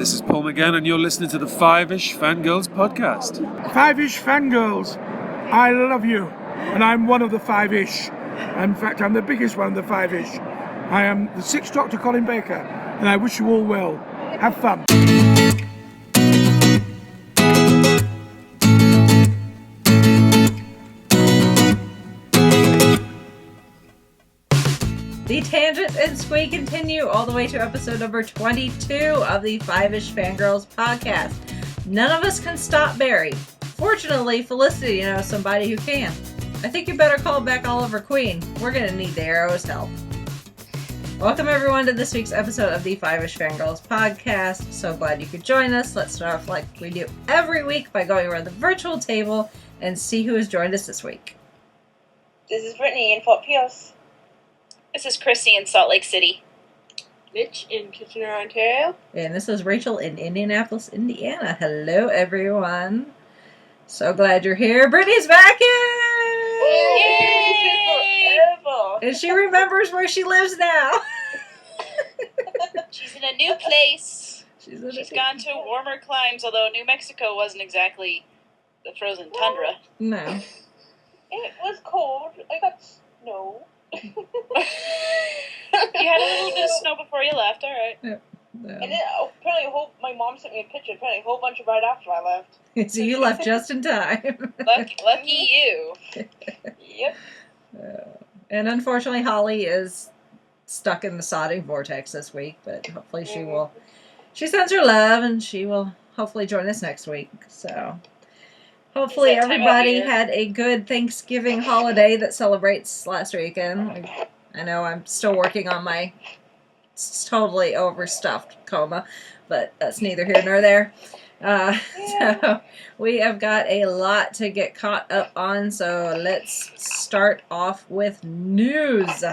This is Paul McGann, and you're listening to the Five-ish Fangirls podcast. Five-ish Fangirls, I love you, and I'm one of the five-ish. In fact, I'm the biggest one of the five-ish. I am the Sixth Doctor Colin Baker, and I wish you all well. Have fun. The tangent and squee continue all the way to episode number 22 of the Five-ish Fangirls podcast. None of us can stop Barry. Fortunately, Felicity knows somebody who can. I think you better call back Oliver Queen. We're going to need the Arrow's help. Welcome everyone to this week's episode of the Five-ish Fangirls podcast. So glad you could join us. Let's start off like we do every week by going around the virtual table and see who has joined us this week. This is Brittany in Fort Pierce. This is Chrissy in Salt Lake City. Mitch in Kitchener, Ontario. And this is Rachel in Indianapolis, Indiana. Hello, everyone. So glad you're here. Brittany's back! Yay! Yay! Forever. And she remembers where she lives now. She's in a new place. She's gone to warmer climes, although New Mexico wasn't exactly the frozen tundra. No. It was cold. I got snow. You had a little bit of snow before you left, alright. No. And then apparently my mom sent me a picture, apparently a whole bunch of right after I left. So you left just in time. Lucky you. Yep. And unfortunately, Holly is stuck in the sodding vortex this week, but hopefully she sends her love, and she will hopefully join us next week. So hopefully everybody had a good Thanksgiving holiday that celebrates last weekend. I know I'm still working on my totally overstuffed coma, but that's neither here nor there. So we have got a lot to get caught up on, so let's start off with news.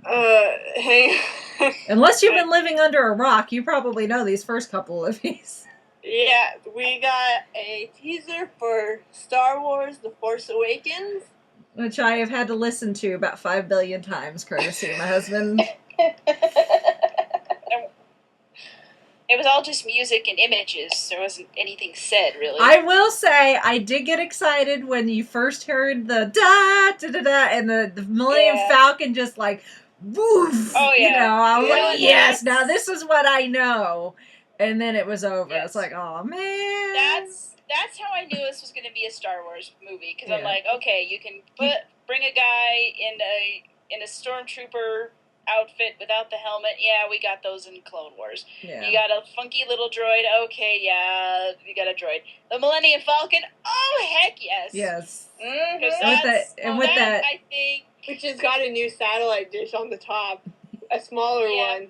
Hang on. Unless you've been living under a rock, you probably know these first couple of these. Yeah, we got a teaser for Star Wars The Force Awakens. Which I have had to listen to about 5 billion times, courtesy of my husband. It was all just music and images. There wasn't anything said, really. I will say, I did get excited when you first heard the da-da-da-da, and the Millennium Falcon just like, woof! Oh, yeah. You know, I was like, yes, Yes. now this is what I know. And then it was over. Yes. It's like, oh, man. That's how I knew this was going to be a Star Wars movie, because I'm Yeah. like, okay, you can bring a guy in a stormtrooper outfit without the helmet. Yeah, we got those in Clone Wars. Yeah. You got a funky little droid. Okay, yeah, you got a droid. The Millennium Falcon. Oh, heck yes. Yes. Mm-hmm. With that, I think, Which has got a new satellite dish on the top. A smaller one.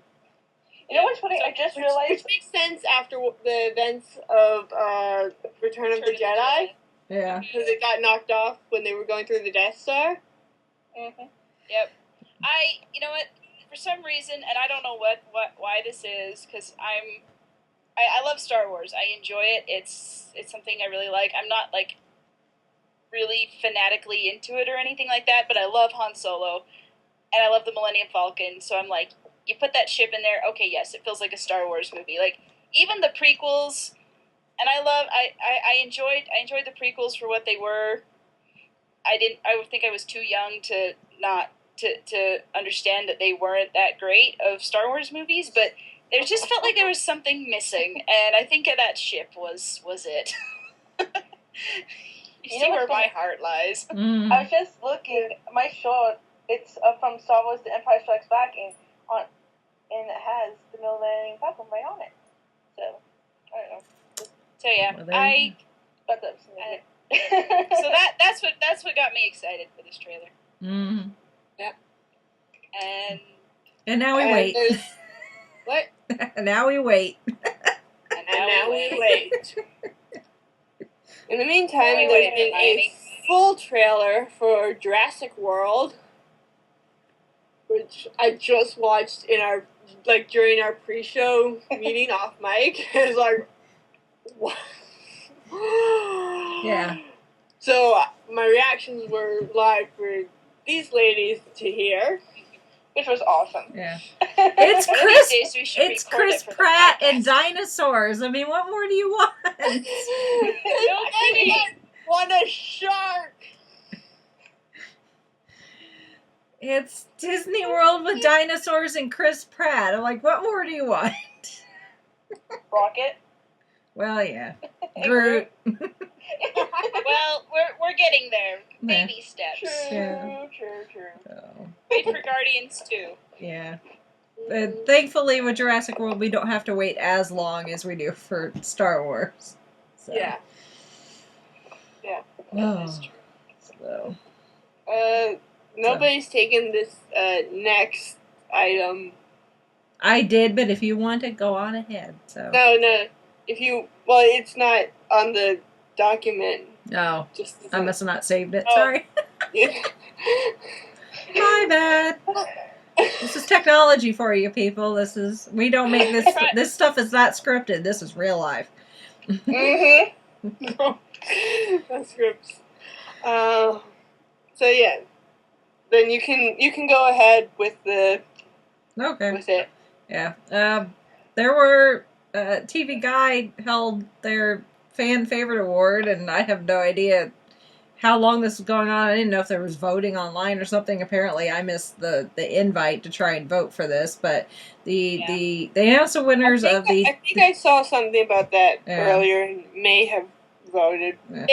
You know what's funny? I just realized. Which makes sense after the events of Return of the Jedi. yeah. Because it got knocked off when they were going through the Death Star. Mm-hmm. Yep. You know what? For some reason, and I don't know why this is, because I love Star Wars. I enjoy it. It's something I really like. I'm not like really fanatically into it or anything like that, but I love Han Solo, and I love the Millennium Falcon. So I'm like, you put that ship in there, okay, yes, it feels like a Star Wars movie. Like even the prequels, and I enjoyed the prequels for what they were. I would think I was too young to understand that they weren't that great of Star Wars movies, but it just felt like there was something missing, and I think that ship was it. You see where my heart lies. Mm. I was just looking. My short, it's from Star Wars: The Empire Strikes Back, and it has the Millennium Falcon right on it. So I don't know. So yeah, Well, But that's so that's what got me excited for this trailer. Mm. And now we wait. What? Now we wait. and now we wait. In the meantime, We there's wait, been Hermione. a full trailer for Jurassic World, which I just watched during our pre-show meeting off mic. It's like, what? Yeah. So my reactions were live for these ladies to hear. which was awesome. Yeah. It's One of Chris. these days we should It's record Chris it for the Pratt podcast. and dinosaurs. I mean, what more do you want? Nobody. Want a shark? It's Disney World with dinosaurs and Chris Pratt. I'm like, what more do you want? Rocket. Well, yeah. Groot. Well, we're getting there. Baby steps. True, Yeah. true. So, Wait for Guardians 2. yeah. But thankfully, with Jurassic World, we don't have to wait as long as we do for Star Wars. So. Yeah. Oh. So. Nobody's taken this next item. I did, but if you want it, go on ahead. So. No. It's not on the document. No, Just I must have not saved it. Oh. Sorry. My bad. This is technology for you people. We don't make this. This stuff is not scripted. This is real life. Mm-hmm. No scripts. So yeah, then you can go ahead with it. Yeah. There were TV Guide held their fan favorite award, and I have no idea how long this was going on. I didn't know if there was voting online or something. Apparently, I missed the invite to try and vote for this, but they announced the winners of the. I think I saw something about that Yeah. earlier and may have voted. Yeah.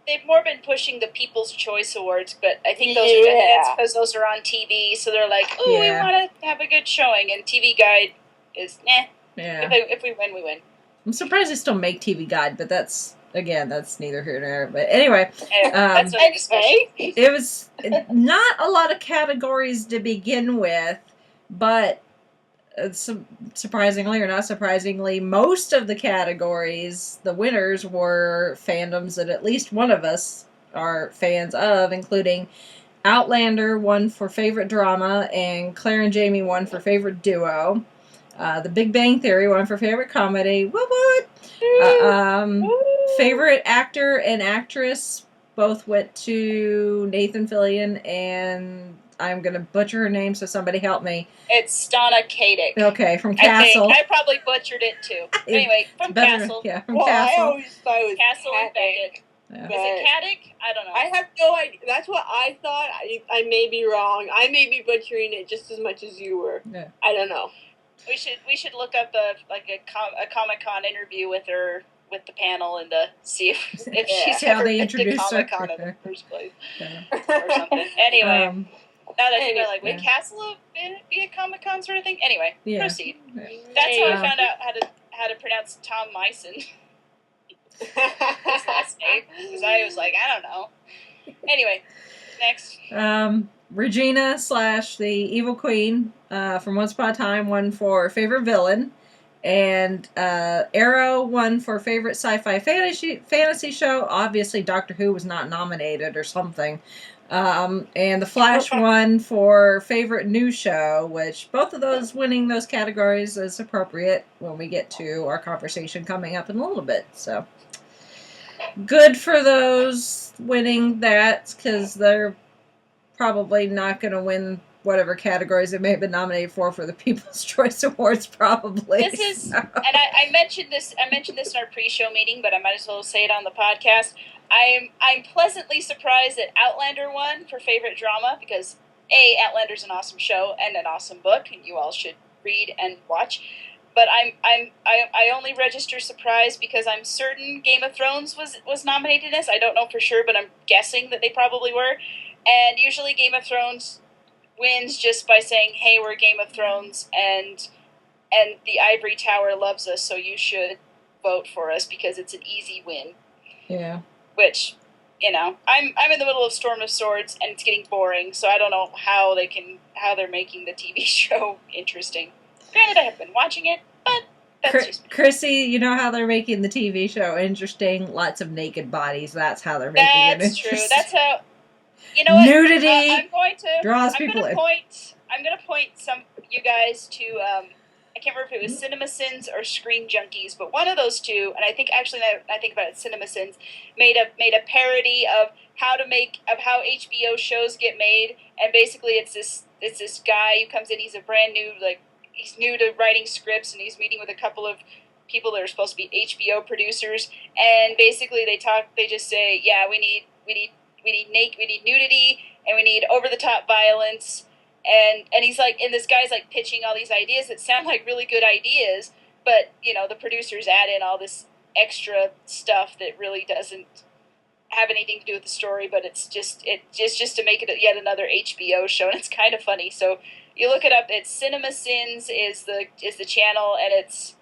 They've more been pushing the People's Choice Awards, but I think that's because those are on TV, so they're like, oh, we Yeah. want to have a good showing, and TV Guide is, Yeah. If we win, we win. I'm surprised they still make TV Guide, but that's neither here nor there. But anyway, That's a discussion. it was not a lot of categories to begin with, but surprisingly or not surprisingly, most of the categories, the winners were fandoms that at least one of us are fans of, including Outlander won for favorite drama, and Claire and Jamie won for favorite duo. The Big Bang Theory won for favorite comedy. What? Favorite actor and actress both went to Nathan Fillion, and I'm going to butcher her name, so somebody help me. It's Donna Katic. Okay, from Castle. I probably butchered it too. Anyway, from Castle. Yeah, from Well, I Castle. always thought it was Castle and Katic, Beckett. Yeah. Is it Katic? I don't know. I have no idea. That's what I thought. I may be wrong. I may be butchering it just as much as you were. Yeah. I don't know. We should look up a Comic-Con interview with her, with the panel, and see if she's See how ever they been to introduced her. Comic-Con in the first place Yeah. or something. Anyway, now that I think about, like, would yeah. Castle be a Comic-Con sort of thing? Anyway, Yeah. proceed. Yeah. That's how I found out how to pronounce Tom Meissen, his last name, because I was like, I don't know. Anyway, next. Regina / the Evil Queen from Once Upon a Time won for favorite villain, and Arrow won for favorite sci-fi fantasy show. Obviously, Doctor Who was not nominated or something. And The Flash won for favorite new show, which both of those winning those categories is appropriate when we get to our conversation coming up in a little bit. So good for those winning that, because they're probably not going to win whatever categories they may have been nominated for the People's Choice Awards, probably. This is, and I mentioned this. I mentioned this in our pre-show meeting, but I might as well say it on the podcast. I'm pleasantly surprised that Outlander won for favorite drama, because Outlander's an awesome show and an awesome book, and you all should read and watch. But I only register surprise because I'm certain Game of Thrones was nominated in this. I don't know for sure, but I'm guessing that they probably were. And usually Game of Thrones wins just by saying, hey, we're Game of Thrones, and the Ivory Tower loves us, so you should vote for us because it's an easy win. Yeah. Which, I'm in the middle of Storm of Swords, and it's getting boring, so I don't know how they're making the TV show interesting. Granted, I have been watching it, but that's just me. Chrissy, you know how they're making the TV show interesting? Lots of naked bodies. That's how they're making it interesting. That's true. That's how. You know what? Nudity I'm going to draws people in. I'm going to point you guys to. I can't remember if it was Cinema Sins or Screen Junkies, but one of those two, and I think actually, now I think about it, Cinema Sins made a parody of how HBO shows get made, and basically it's it's this guy who comes in. He's a brand new, he's new to writing scripts, and he's meeting with a couple of people that are supposed to be HBO producers. And basically, they just say, yeah, we need nudity, and we need over the top violence. And he's like, and this guy's like pitching all these ideas that sound like really good ideas, but the producers add in all this extra stuff that really doesn't have anything to do with the story, but it's just to make it yet another HBO show, and it's kind of funny. So you look it up. It's Cinema Sins is the channel, and it's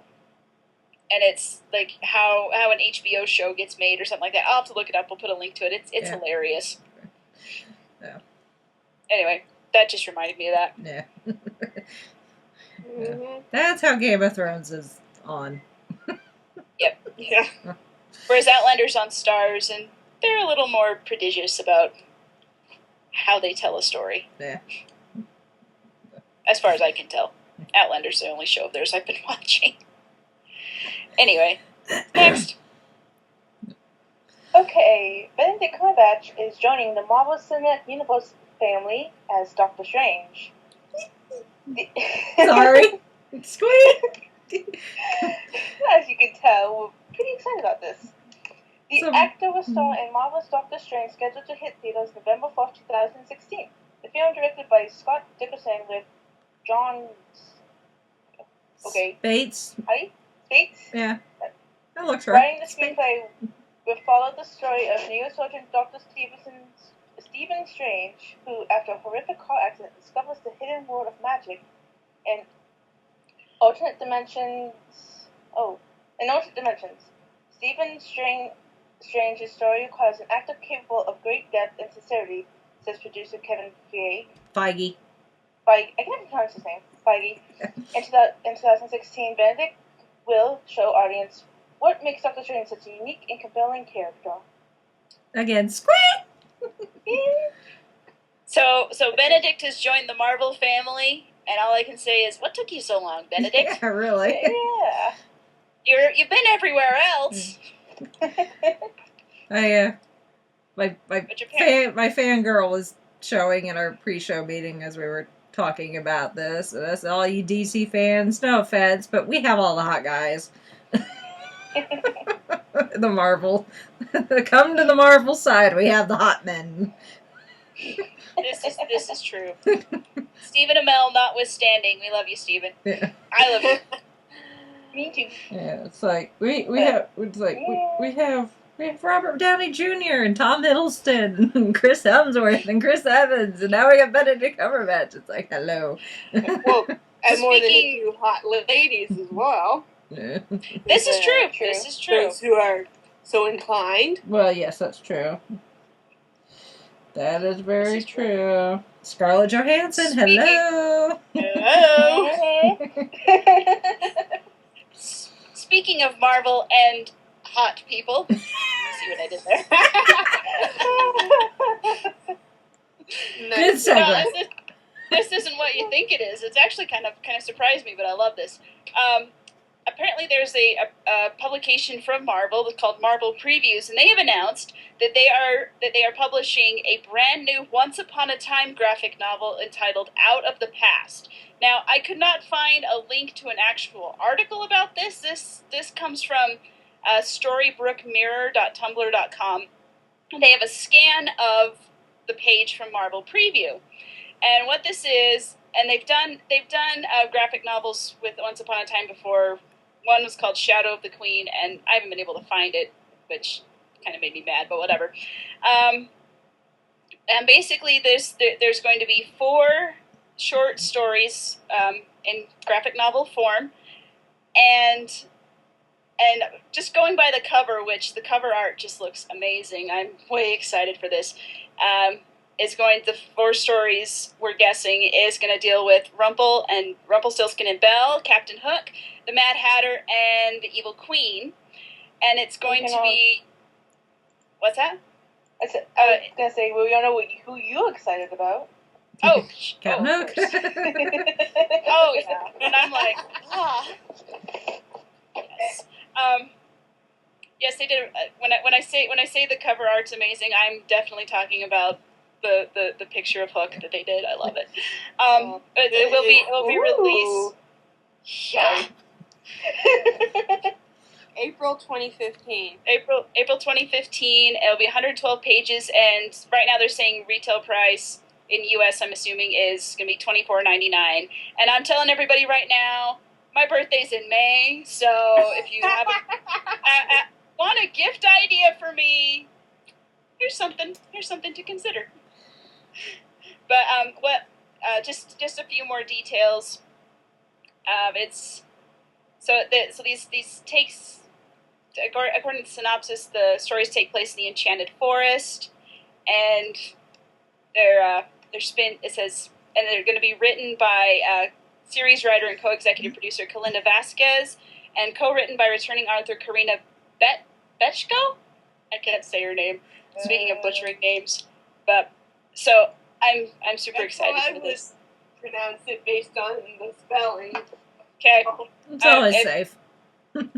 like how an HBO show gets made or something like that. I'll have to look it up. We'll put a link to it. It's hilarious. Yeah. Anyway, that just reminded me of that. Yeah. Mm-hmm. That's how Game of Thrones is on. Yep. Yeah. Whereas Outlander's on Stars, and they're a little more prodigious about how they tell a story. Yeah. As far as I can tell. Outlander's the only show of theirs I've been watching. Anyway, next. Okay, Benedict Cumberbatch is joining the Marvel Cinematic Universe family as Doctor Strange. Sorry. Squeak. As you can tell, we're pretty excited about this. The actor will star in Marvel's Doctor Strange, scheduled to hit theaters November 4th, 2016. The film, directed by Scott Dickerson with John... Bates. Bates? Yeah. That looks right. Writing the screenplay will follow the story of neurosurgeon Dr. Stephen Strange, who, after a horrific car accident, discovers the hidden world of magic and alternate dimensions. In alternate dimensions, Stephen Strange's story requires an actor capable of great depth and sincerity, says producer Kevin Feige. I can't pronounce his name. Feige. In 2016, Benedict will show audience what makes Doctor Strange such a unique and compelling character. Again, squeak! So Benedict has joined the Marvel family, and all I can say is, what took you so long, Benedict? Yeah, really. Yeah. You've been everywhere else. My fangirl was showing in our pre-show meeting as we were talking about this. So that's all you DC fans. No offense, but we have all the hot guys. The Marvel. Come to the Marvel side. We have the hot men. This is true. Stephen Amell notwithstanding, we love you, Stephen. Yeah. I love you. Me too. Yeah, it's like we have Robert Downey Jr. and Tom Hiddleston and Chris Hemsworth and Chris Evans, and now we got Benedict Cumberbatch. It's like, hello. Well, and more than a few hot ladies as well. Yeah. This is true. This is true. Those who are so inclined. Well, yes, that's true. That is very true. Scarlett Johansson, hello. Hello. Speaking of Marvel and hot people, see what I did there? Good segue. No, this isn't what you think it is. It's actually kind of surprised me, but I love this. Apparently, there's a publication from Marvel called Marvel Previews, and they have announced that they are publishing a brand new Once Upon a Time graphic novel entitled Out of the Past. Now, I could not find a link to an actual article about this. This comes from storybrookmirror.tumblr.com. They have a scan of the page from Marvel Preview, and what this is, and they've done graphic novels with Once Upon a Time before. One was called Shadow of the Queen, and I haven't been able to find it, which kind of made me mad, but whatever. And basically, there's going to be 4 short stories in graphic novel form, and just going by the cover, which the cover art just looks amazing. I'm way excited for this. The 4 stories, we're guessing, is going to deal with Rumpelstiltskin and Belle, Captain Hook, the Mad Hatter, and the Evil Queen. And it's going to be... What's that? I was going to say, well, we don't know who you're excited about. Oh, Captain Hook. Oh, yeah. And I'm like, Yes. Yes, they did. When I say the cover art's amazing, I'm definitely talking about the picture of Hook that they did. I love it. It will be released. Yeah. April 2015. April 2015. It'll be 112 pages, and right now they're saying retail price in U.S. I'm assuming is going to be $24.99. And I'm telling everybody right now, my birthday's in May, so if you have want a gift idea for me, here's something to consider. But just a few more details. These takes, according to the synopsis, the stories take place in the Enchanted Forest, and they're going to be written by series writer and co-executive producer Kalinda Vasquez, and co-written by returning author Karina Betchko. I can't say her name. Speaking of butchering names, but so I'm super excited for this. Pronounce it based on the spelling. Okay, It's always safe.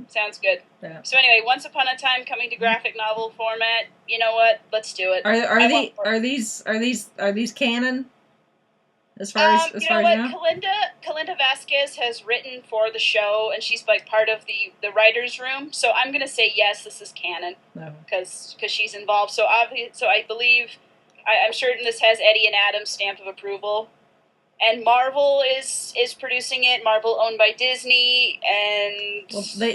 Sounds good. Yeah. So anyway, Once Upon a Time coming to graphic novel format. You know what? Let's do it. Are these canon? As far as you know? Kalinda Vasquez has written for the show, and she's like part of the writers' room. So I'm gonna say yes, this is canon because she's involved. So I believe I'm certain this has Eddie and Adam's stamp of approval. And Marvel is producing it. Marvel owned by Disney, and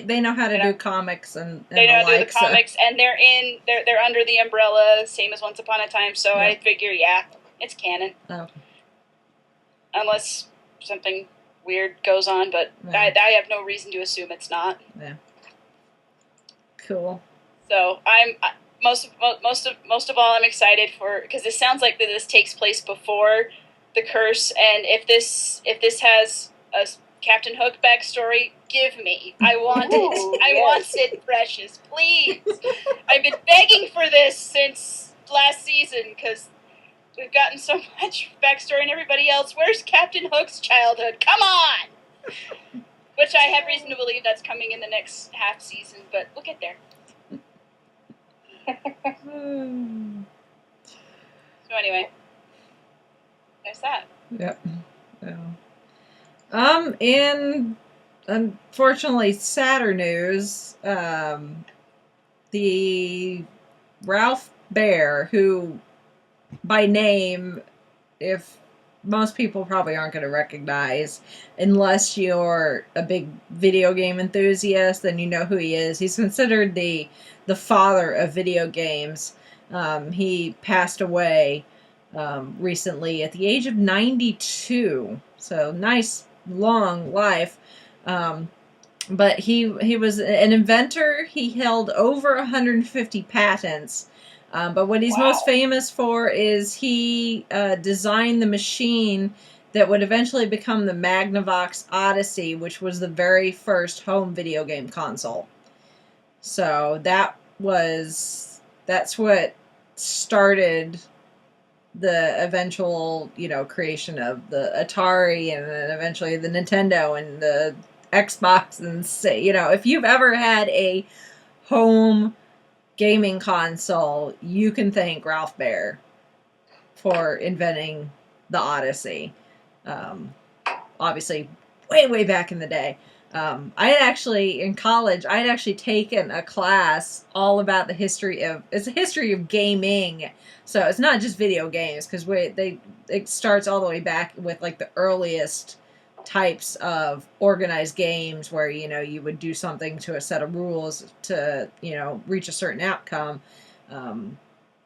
they know how to do comics and they know how to do the comics, and they're under the umbrella, same as Once Upon a Time. So I figure, it's canon. Oh. Unless something weird goes on, but I have no reason to assume it's not. Yeah. Cool. So I'm most of all I'm excited for, because it sounds like that this takes place before the curse, and if this has a Captain Hook backstory, give me. I want it. I want Sid Precious, please. I've been begging for this since last season because we've gotten so much backstory in everybody else. Where's Captain Hook's childhood? Come on! Which I have reason to believe that's coming in the next half season, but we'll get there. So anyway, there's that. Yep. Yeah. In unfortunately sadder news, the Ralph Baer, who by name, if most people probably aren't going to recognize, unless you're a big video game enthusiast, then you know who he is. He's considered the father of video games. He passed away recently at the age of 92, so nice long life. But he was an inventor. He held over 150 patents. But what he's most famous for is he designed the machine that would eventually become the Magnavox Odyssey, which was the very first home video game console. So that's what started the eventual, creation of the Atari, and then eventually the Nintendo and the Xbox, and if you've ever had a home gaming console, you can thank Ralph Baer for inventing the Odyssey. Obviously, way back in the day. In college, I had actually taken a class all about the history of gaming. So it's not just video games, because it starts all the way back with like the earliest types of organized games where, you would do something to a set of rules to, reach a certain outcome,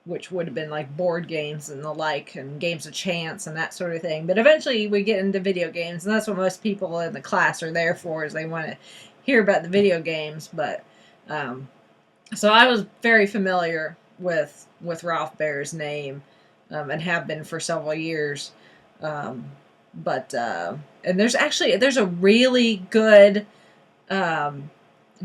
which would have been like board games and the like, and games of chance and that sort of thing. But eventually we get into video games, and that's what most people in the class are there for, is they want to hear about the video games. But so I was very familiar with Ralph Baer's name, and have been for several years. And there's a really good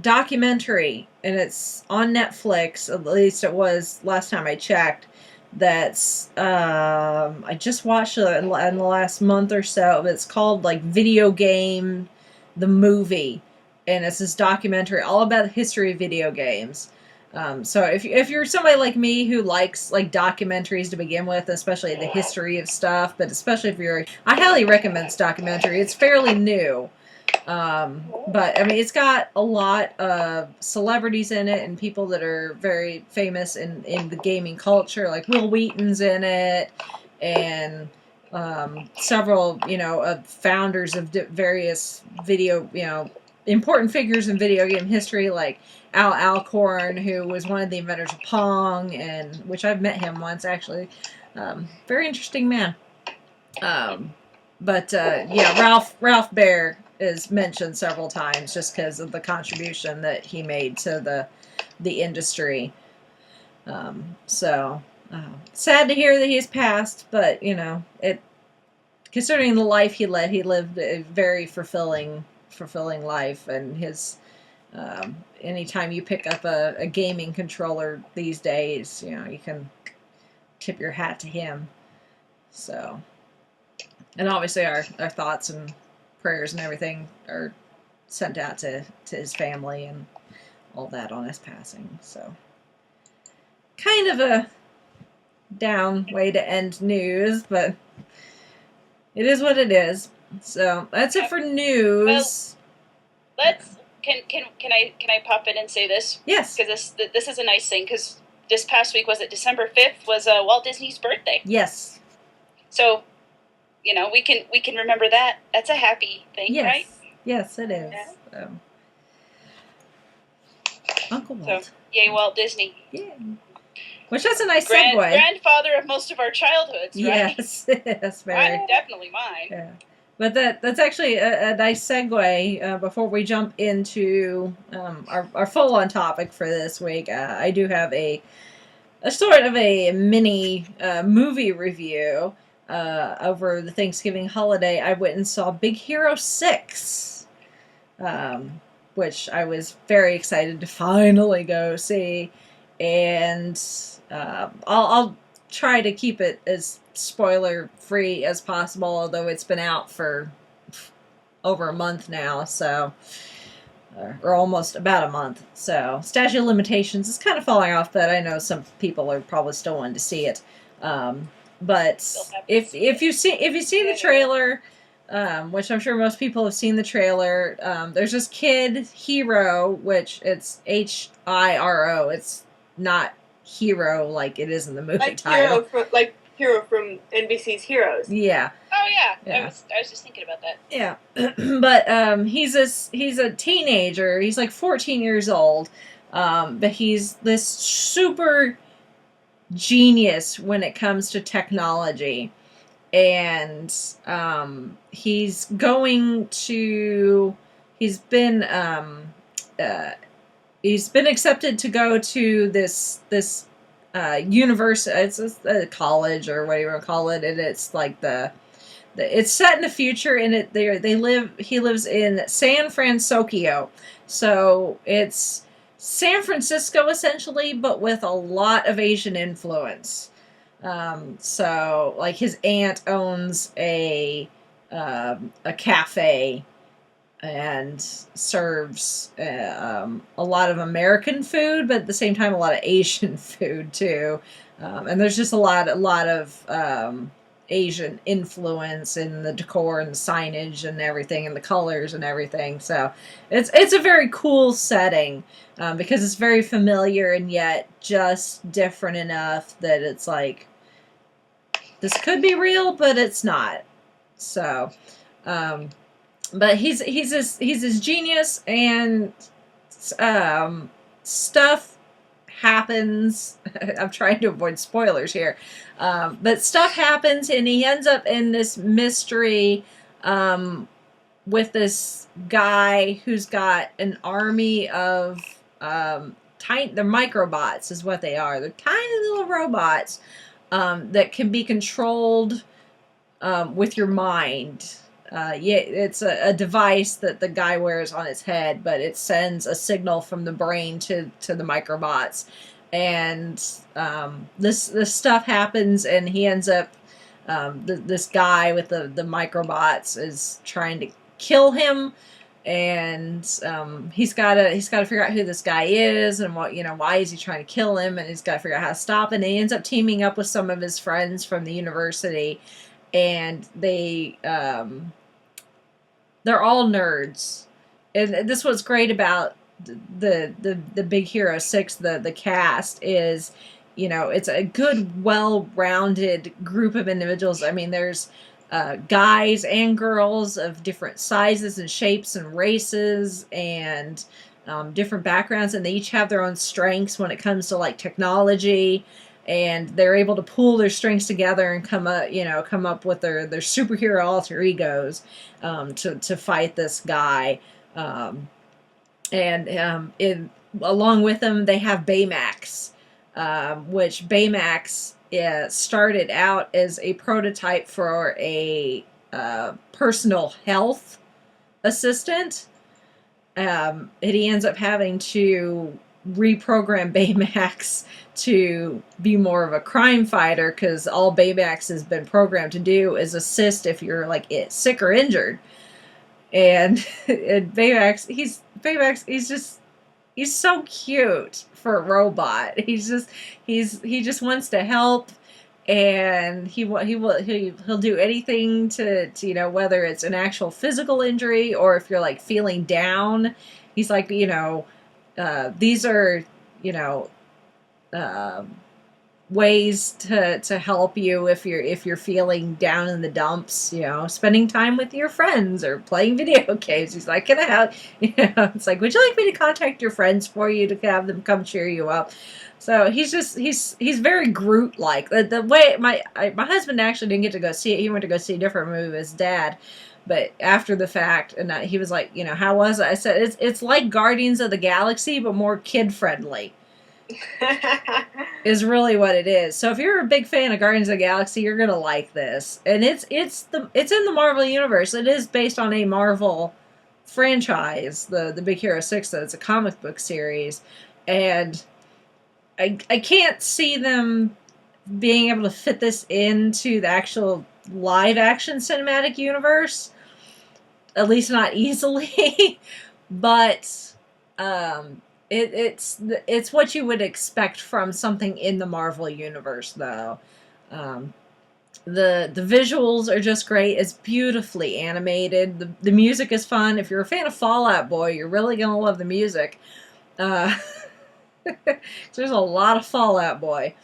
documentary, and it's on Netflix, at least it was last time I checked, that's I just watched it in the last month or so. It's called like Video Game the Movie, and it's this documentary all about the history of video games. So if you're somebody like me who likes like documentaries to begin with, especially the history of stuff, but especially if you're, I highly recommend this documentary. It's fairly new. But I mean, it's got a lot of celebrities in it and people that are very famous in the gaming culture, like Will Wheaton's in it, and several, founders of various video, important figures in video game history, like Al Alcorn, who was one of the inventors of Pong, and which I've met him once actually. Very interesting man. But Ralph Baer is mentioned several times just because of the contribution that he made to the industry. Sad to hear that he's passed, but considering the life he lived a very fulfilling life, and his anytime you pick up a gaming controller these days, you can tip your hat to him. So, and obviously our thoughts and prayers and everything are sent out to his family and all that on his passing. So, kind of a down way to end news, but it is what it is. So that's it for news. Well, can I pop in and say this? Yes. Because this is a nice thing. Because this past week, was it December 5th, was Walt Disney's birthday. Yes. So, we can remember that. That's a happy thing, yes. right? Yes, it is. Yeah. Uncle Walt. So, yay, Walt Disney. Yeah. Which is a nice segue. Grandfather of most of our childhoods, right? Yes, yes, very. Definitely mine. Yeah. But that's actually a nice segue before we jump into our full-on topic for this week. I do have a sort of a mini movie review over the Thanksgiving holiday. I went and saw Big Hero 6, which I was very excited to finally go see. And I'll try to keep it as spoiler-free as possible, although it's been out for over a month now, so or almost about a month. So statute of limitations is kind of falling off, but I know some people are probably still wanting to see it. But if you see the trailer, which I'm sure most people have seen the trailer, there's this kid Hero, which it's Hiro. It's not Hero like it is in the movie title. Hero from NBC's Heroes. Yeah. Oh yeah. Yeah. I was just thinking about that. Yeah. But he's a teenager. He's like 14 years old. But he's this super genius when it comes to technology. And he's been accepted to go to this university. It's a college or whatever you want to call it, and it's like it's set in the future, and he lives in San Francisco, so it's San Francisco essentially, but with a lot of Asian influence. So like his aunt owns a cafe and serves a lot of American food, but at the same time a lot of Asian food too. And there's just a lot of Asian influence in the decor and the signage and everything, and the colors and everything. So it's a very cool setting because it's very familiar and yet just different enough that it's like this could be real, but it's not. So. But he's this genius, and stuff happens. I'm trying to avoid spoilers here, but stuff happens, and he ends up in this mystery with this guy who's got an army of they're microbots, is what they are. They're tiny little robots that can be controlled with your mind. It's a device that the guy wears on his head, but it sends a signal from the brain to the microbots, and this stuff happens, and he ends up this guy with the microbots is trying to kill him, and he's gotta figure out who this guy is and what, why is he trying to kill him, and he's got to figure out how to stop it. And he ends up teaming up with some of his friends from the university, and they're all nerds. And this was great about the Big Hero 6, the cast is, it's a good, well-rounded group of individuals. I mean, there's guys and girls of different sizes and shapes and races and different backgrounds, and they each have their own strengths when it comes to like technology, and they're able to pool their strengths together and come up with their superhero alter egos to fight this guy. Along with them, they have Baymax, which Baymax started out as a prototype for a personal health assistant. And he ends up having to reprogram Baymax to be more of a crime fighter, because all Baymax has been programmed to do is assist if you're like sick or injured. And Baymax, he's so cute for a robot. He just wants to help, and he'll do anything to whether it's an actual physical injury or if you're like feeling down. He's like, these are ways to help you if you're feeling down in the dumps, spending time with your friends or playing video games. He's like, can I help? It's like, would you like me to contact your friends for you to have them come cheer you up? So he's very Groot like. The way my husband actually didn't get to go see it. He went to go see a different movie with his dad. But after the fact, and he was like, how was it? I said, it's like Guardians of the Galaxy, but more kid friendly. Is really what it is. So if you're a big fan of Guardians of the Galaxy, you're gonna like this. And it's in the Marvel universe. It is based on a Marvel franchise, the Big Hero 6. It's a comic book series, and I can't see them being able to fit this into the actual live action cinematic universe. At least not easily. But it's what you would expect from something in the Marvel universe, though. The visuals are just great. It's beautifully animated. The music is fun. If you're a fan of Fall Out Boy, you're really gonna love the music. There's a lot of Fall Out Boy.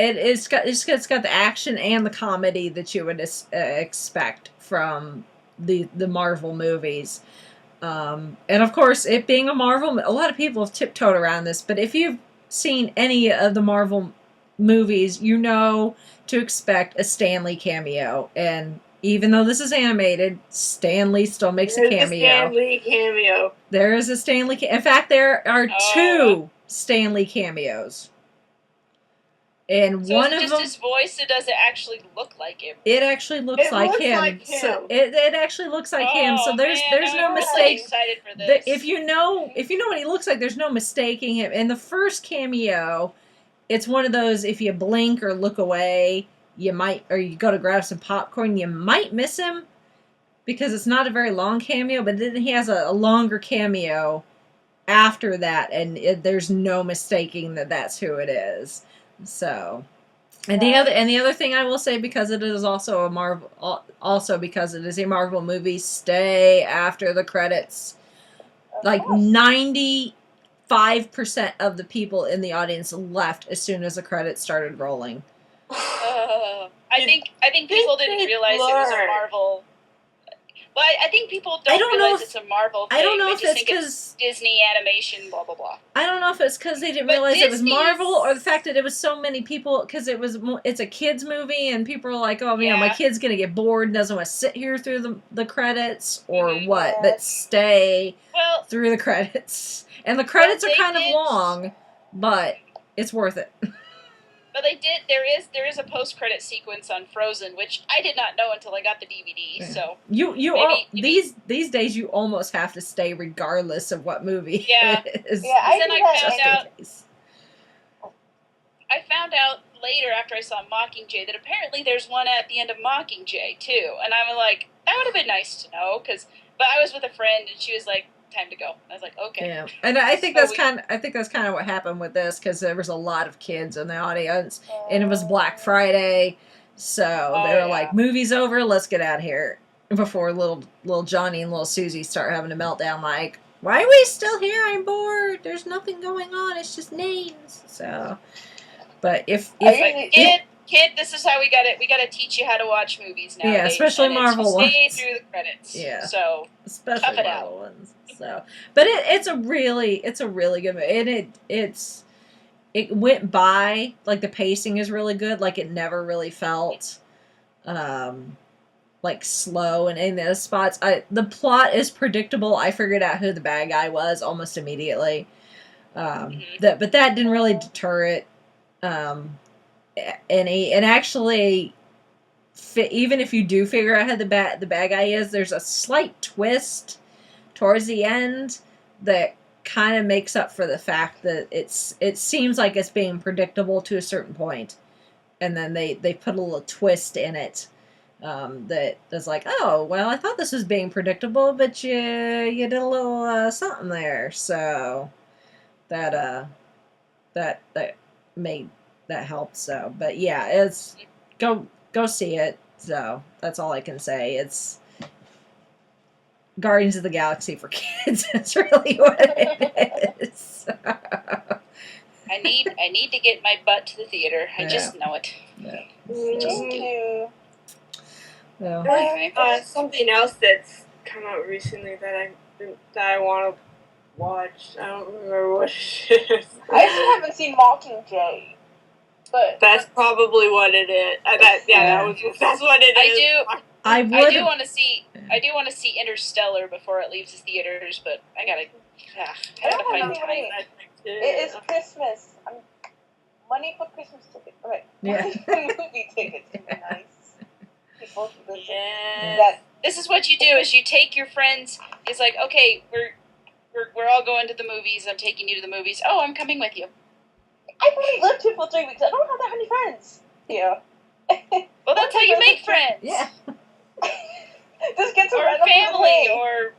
It's got the action and the comedy that you would expect from the Marvel movies. And of course, it being a Marvel, a lot of people have tiptoed around this, but if you've seen any of the Marvel movies, you know to expect a Stan Lee cameo. And even though this is animated, Stan Lee still makes a cameo. Stan Lee cameo. There is a Stan Lee in fact, there are two Stan Lee cameos. And so one is it of just them, his voice, or does it actually look like him? it actually looks like him. So it actually looks like him. So there's no mistake. I'm excited for this. If you know what he looks like, there's no mistaking him. In the first cameo, it's one of those, if you blink or look away, you might, or you go to grab some popcorn, you might miss him, because it's not a very long cameo. But then he has a longer cameo after that, and there's no mistaking that that's who it is. So, and the other thing I will say, because it is also a Marvel, because it is a Marvel movie, stay after the credits. Like 95% of the people in the audience left as soon as the credits started rolling. I think people didn't realize it was a Marvel. Well, I think people don't realize it's a Marvel thing. I don't know they if just it's think because Disney animation, blah blah blah. I don't know if it's because they didn't realize it was Marvel, or the fact that it was so many people, because it's a kids movie, and people are like, oh man, my kid's gonna get bored and doesn't want to sit here through the credits, or what? But stay through the credits, and the credits are kind of long, but it's worth it. But they did. There is a post-credit sequence on Frozen, which I did not know until I got the DVD. So these days you almost have to stay regardless of what movie. Yeah. It is. Yeah, I found out later after I saw Mockingjay that apparently there's one at the end of Mockingjay too, and I'm like, that would have been nice to know, but I was with a friend and she was like, time to go. I was like, okay. Yeah, and I think that's kind of what happened with this, because there was a lot of kids in the audience, and it was Black Friday, so they were like, "Movie's over, let's get out of here." Before little Johnny and little Susie start having a meltdown, like, "Why are we still here? I'm bored. There's nothing going on. It's just names." So, but if Kid, this is how we got it. We got to teach you how to watch movies now. Yeah, especially Marvel ones. Stay through the credits. Yeah, so especially Marvel ones. So, but it's a really good movie, and it went by, like, the pacing is really good. Like, it never really felt like slow and in those spots. The plot is predictable. I figured out who the bad guy was almost immediately. But that didn't really deter it. And actually, even if you do figure out who the bad guy is, there's a slight twist towards the end that kind of makes up for the fact that it seems like it's being predictable to a certain point, and then they put a little twist in it that's like, oh, well, I thought this was being predictable, but you did a little something there, so that made that helped. So, but yeah, it's go see it. So that's all I can say. It's Guardians of the Galaxy for kids. That's really what it is. I need to get my butt to the theater. I just know it. Yeah. Me too. So. Something else that's come out recently that I want to watch. I don't remember what it is. I still haven't seen Mockingjay, but that's probably what it is. That's what it is. I do want to see Interstellar before it leaves the theaters, but I gotta find time. It is Christmas. Money for Christmas tickets. Okay. Yeah. Movie tickets would be nice. People should listen. Yes. This is what you do: is you take your friends. It's like, okay, we're all going to the movies. I'm taking you to the movies. Oh, I'm coming with you. I've only lived here for 3 weeks. I don't have that many friends. Yeah. Well, that's how you make friends. Yeah. Just get some or random family, person, or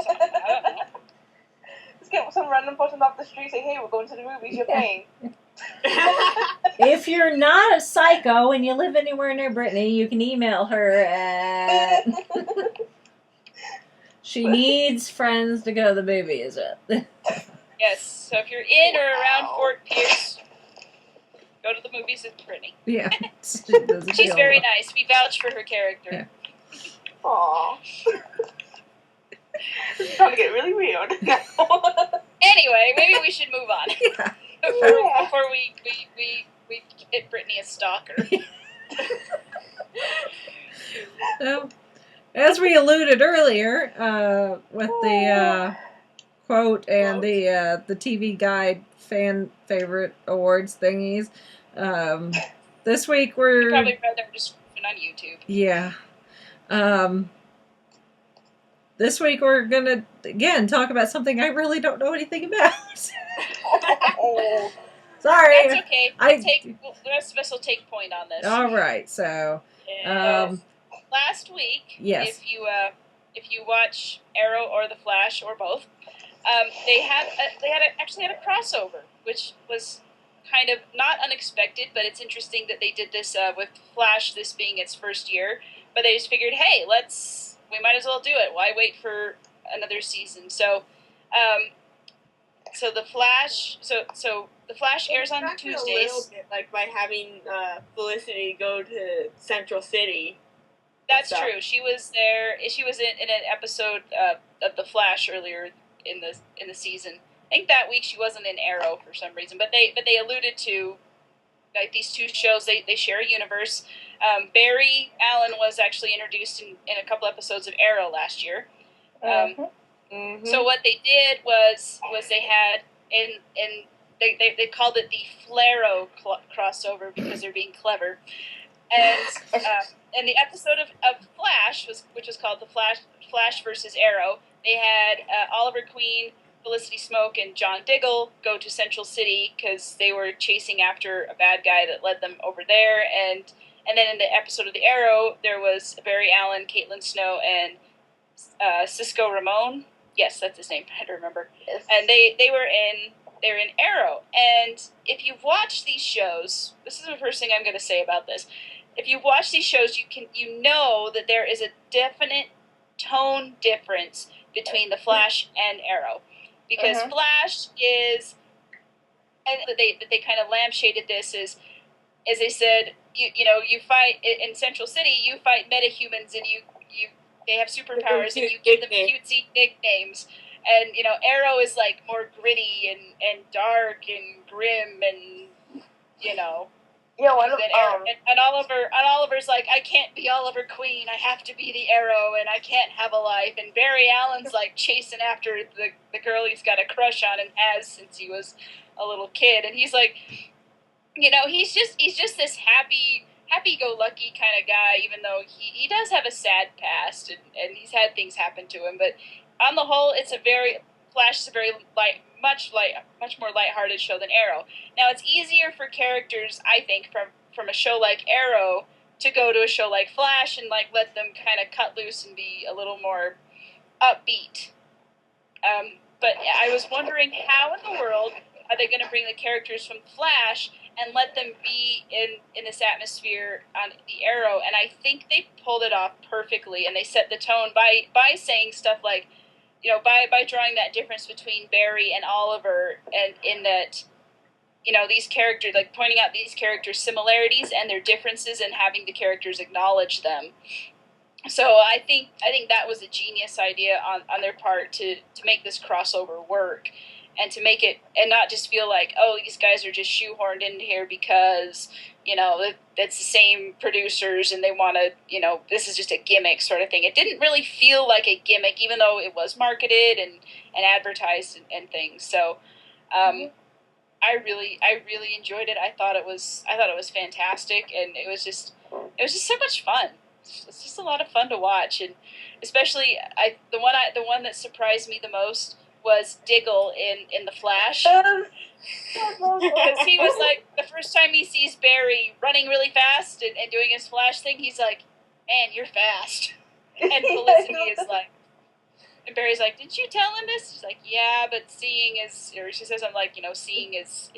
something. I don't know. Just get some random person off the street. Say, hey, we're going to the movies. You're paying. If you're not a psycho and you live anywhere near Brittany, you can email her at. She needs friends to go to the movies with. Yes. So if you're in or around Fort Pierce, go to the movies with Brittany. Yeah. She's very nice. We vouch for her character. Yeah. Aww. It's trying to get really weird. Anyway, maybe we should move on. Yeah. Before we hit Brittany a stalker. So, as we alluded earlier, with the quote and the TV Guide fan favorite awards thingies, this week we're... You probably read their description on YouTube. Yeah. This week we're gonna again talk about something I really don't know anything about. Sorry. That's okay. The rest of us will take point on this. All right. So, last week, yes. if you watch Arrow or The Flash or both, they actually had a crossover, which was kind of not unexpected, but it's interesting that they did this with Flash, this being its first year. But they just figured, hey, we might as well do it. Why wait for another season? So, the Flash, the Flash airs on Tuesdays. A little bit, like by having Felicity go to Central City. That's true. She was there. She was in an episode of the Flash earlier in the season. I think that week she wasn't in Arrow for some reason, but they alluded to, like, these two shows. They share a universe. Barry Allen was actually introduced in a couple episodes of Arrow last year. So what they did was they had they called it the Flaro crossover because they're being clever. And the episode of Flash which was called the Flash versus Arrow. They had Oliver Queen, Felicity Smoke, and John Diggle go to Central City because they were chasing after a bad guy that led them over there, and And then in the episode of The Arrow, there was Barry Allen, Caitlin Snow, and Cisco Ramon. Yes, that's his name. I had to remember. Yes. And they're in Arrow. And if you've watched these shows, this is the first thing I'm going to say about this. If you've watched these shows, you know that there is a definite tone difference between the Flash and Arrow, because Flash is, and that they kind of lampshaded this as they said, you fight in Central City, you fight metahumans, and they have superpowers, and you give them cutesy nicknames. And Arrow is like more gritty and dark and grim, and Yeah, and Oliver's like, I can't be Oliver Queen, I have to be the Arrow, and I can't have a life. And Barry Allen's like chasing after the girl he's got a crush on and has since he was a little kid, and he's like, he's just this happy-go-lucky kind of guy, even though he does have a sad past, and he's had things happen to him. But on the whole, Flash is a very much more lighthearted show than Arrow. Now, it's easier for characters, I think, from a show like Arrow to go to a show like Flash and like let them kind of cut loose and be a little more upbeat. But I was wondering, how in the world are they going to bring the characters from Flash and let them be in this atmosphere on the Arrow? And I think they pulled it off perfectly, and they set the tone by saying stuff like, by drawing that difference between Barry and Oliver, and in that, these characters, like pointing out these characters' similarities and their differences, and having the characters acknowledge them. So I think that was a genius idea on their part to make this crossover work, and to make it, and not just feel like, oh, these guys are just shoehorned in here because, it's the same producers and they want to, this is just a gimmick sort of thing. It didn't really feel like a gimmick, even though it was marketed and advertised and things. So, I really enjoyed it. I thought it was fantastic, and it was just so much fun. It's just a lot of fun to watch, and especially the one that surprised me the most was Diggle in The Flash. Because he was like, the first time he sees Barry running really fast and doing his Flash thing, he's like, man, you're fast. And Felicity is like, and Barry's like, didn't you tell him this? She's like, yeah, but seeing is, or she says, I'm like, seeing is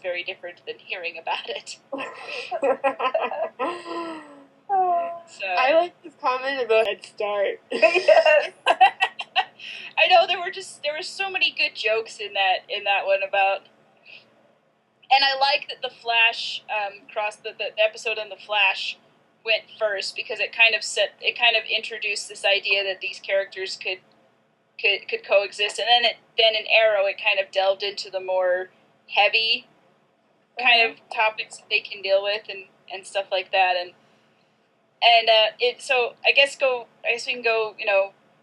very different than hearing about it. So, I like this comment about Head Start. Yes. I know there were so many good jokes in that one about, and I like that the Flash the episode on the Flash went first, because it kind of introduced this idea that these characters could coexist, and then in Arrow it kind of delved into the more heavy kind of topics that they can deal with and stuff like that, and so I guess we can go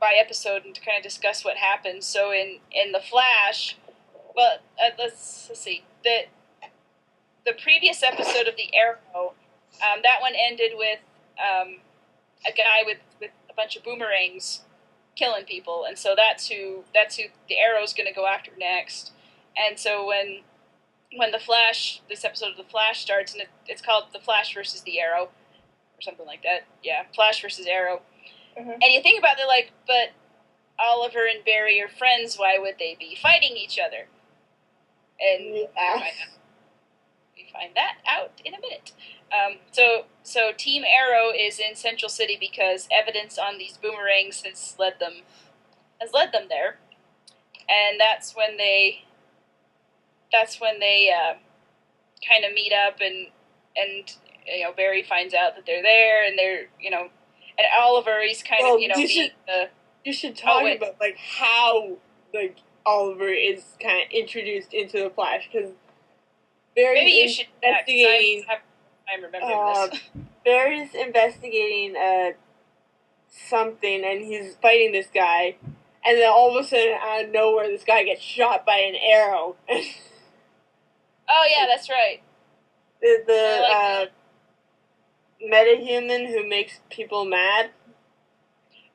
by episode and to kind of discuss what happened. So in the Flash, well, let's see, the previous episode of the Arrow, that one ended with a guy with a bunch of boomerangs killing people, and so that's who the Arrow's going to go after next. And so when the Flash, this episode of the Flash starts, and it's called The Flash versus the Arrow, or something like that. Yeah, Flash versus Arrow. Mm-hmm. And you think about it, like, but Oliver and Barry are friends. Why would they be fighting each other? And we find that out in a minute. So Team Arrow is in Central City because evidence on these boomerangs has led them there, and that's when they kind of meet up, and Barry finds out that they're there, and they're and Oliver, he's kind of you should talk about like how like Oliver is kind of introduced into the Flash, because Barry maybe you should investigating. I'm remembering this. Barry's investigating something, and he's fighting this guy, and then all of a sudden, out of nowhere, this guy gets shot by an arrow. Oh yeah, that's right. The metahuman who makes people mad.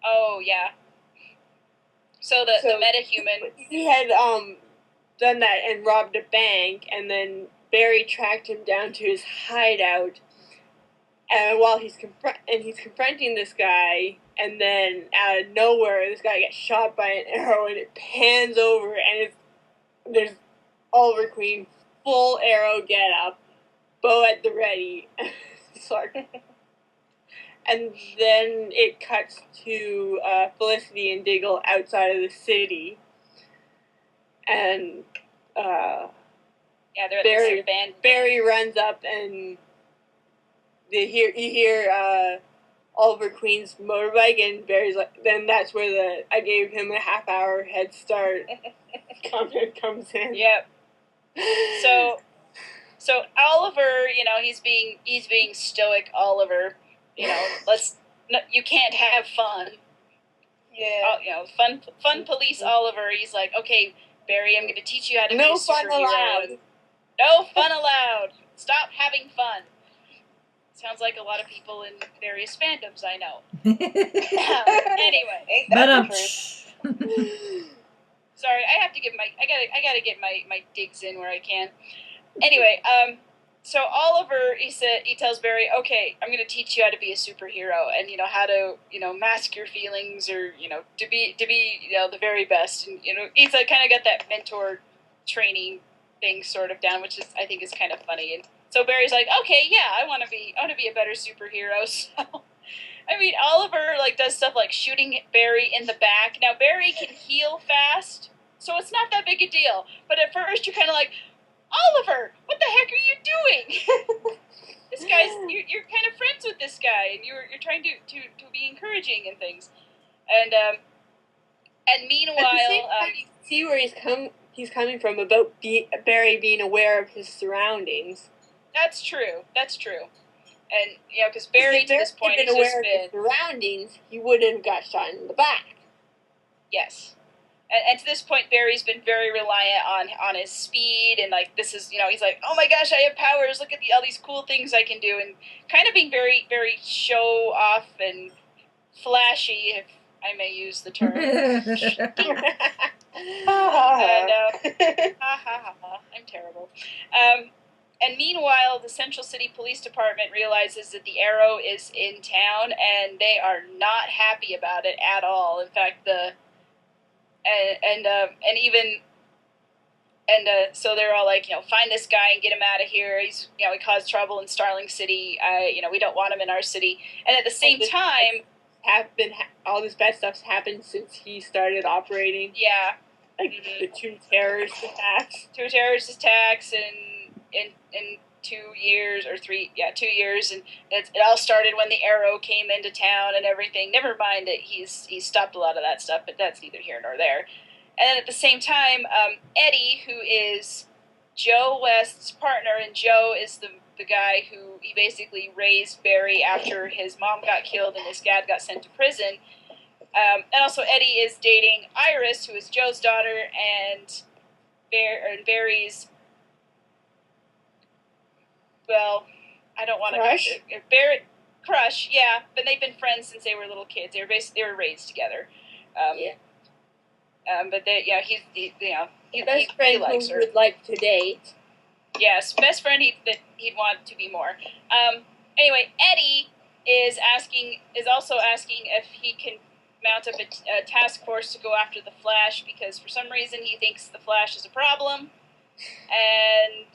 Oh yeah. So the metahuman. He had done that and robbed a bank, and then Barry tracked him down to his hideout, And while he's confronting this guy, and then out of nowhere, this guy gets shot by an arrow, and it pans over, and there's Oliver Queen, full arrow get up, bow at the ready, sword. And then it cuts to Felicity and Diggle outside of the city, and they're at this band. Barry runs up, and you hear Oliver Queen's motorbike, and Barry's like, then that's where I gave him a half-hour head start comment comes in. Yep. So Oliver, he's being stoic. Oliver, you can't have fun. Yeah. Fun police Oliver. He's like, okay, Barry, I'm going to teach you how to be a superhero. No fun allowed. No fun allowed. Stop having fun. Sounds like a lot of people in various fandoms I know. Anyway, Ain't that the sorry, I have to give I gotta get my digs in where I can. Anyway, so Oliver, he tells Barry, okay, I'm gonna teach you how to be a superhero, and how to mask your feelings, or to be the very best, and he's kind of got that mentor training thing sort of down, which I think is kind of funny. And so Barry's like, okay, yeah, I want to be a better superhero. So I mean, Oliver does stuff like shooting Barry in the back. Now Barry can heal fast, so it's not that big a deal. But at first you're kind of like, Oliver, what the heck are you doing? This guy's you're kind of friends with this guy, and you're trying to be encouraging and things. And meanwhile, at the same time, you see where he's coming from about Barry being aware of his surroundings. That's true. And because Barry to this point has just been of his surroundings, he wouldn't have got shot in the back. Yes. And to this point, Barry's been very reliant on his speed, and this is, he's like, oh my gosh, I have powers, look at all these cool things I can do, and kind of being very, very show off and flashy, if I may use the term. I'm terrible. And meanwhile, the Central City Police Department realizes that the Arrow is in town, and they are not happy about it at all. In fact, so they're all like, find this guy and get him out of here. He's, he caused trouble in Starling City. We don't want him in our city. And at the same time, all this bad stuff's happened since he started operating. Yeah, the two terrorist attacks. In 2 years or 3, 2 years, and it all started when the Arrow came into town and everything. Never mind that he's stopped a lot of that stuff, but that's neither here nor there. And then at the same time, Eddie, who is Joe West's partner, and Joe is the guy who he basically raised Barry after his mom got killed and his dad got sent to prison. And also Eddie is dating Iris, who is Joe's daughter, and Barry's, well, I don't want to Barrett crush, yeah, but they've been friends since they were little kids. They were raised together. But Best friend likes who her. would like to date. Yes, best friend he'd want to be more. Anyway, Eddie is also asking if he can mount up a task force to go after the Flash, because for some reason he thinks the Flash is a problem, and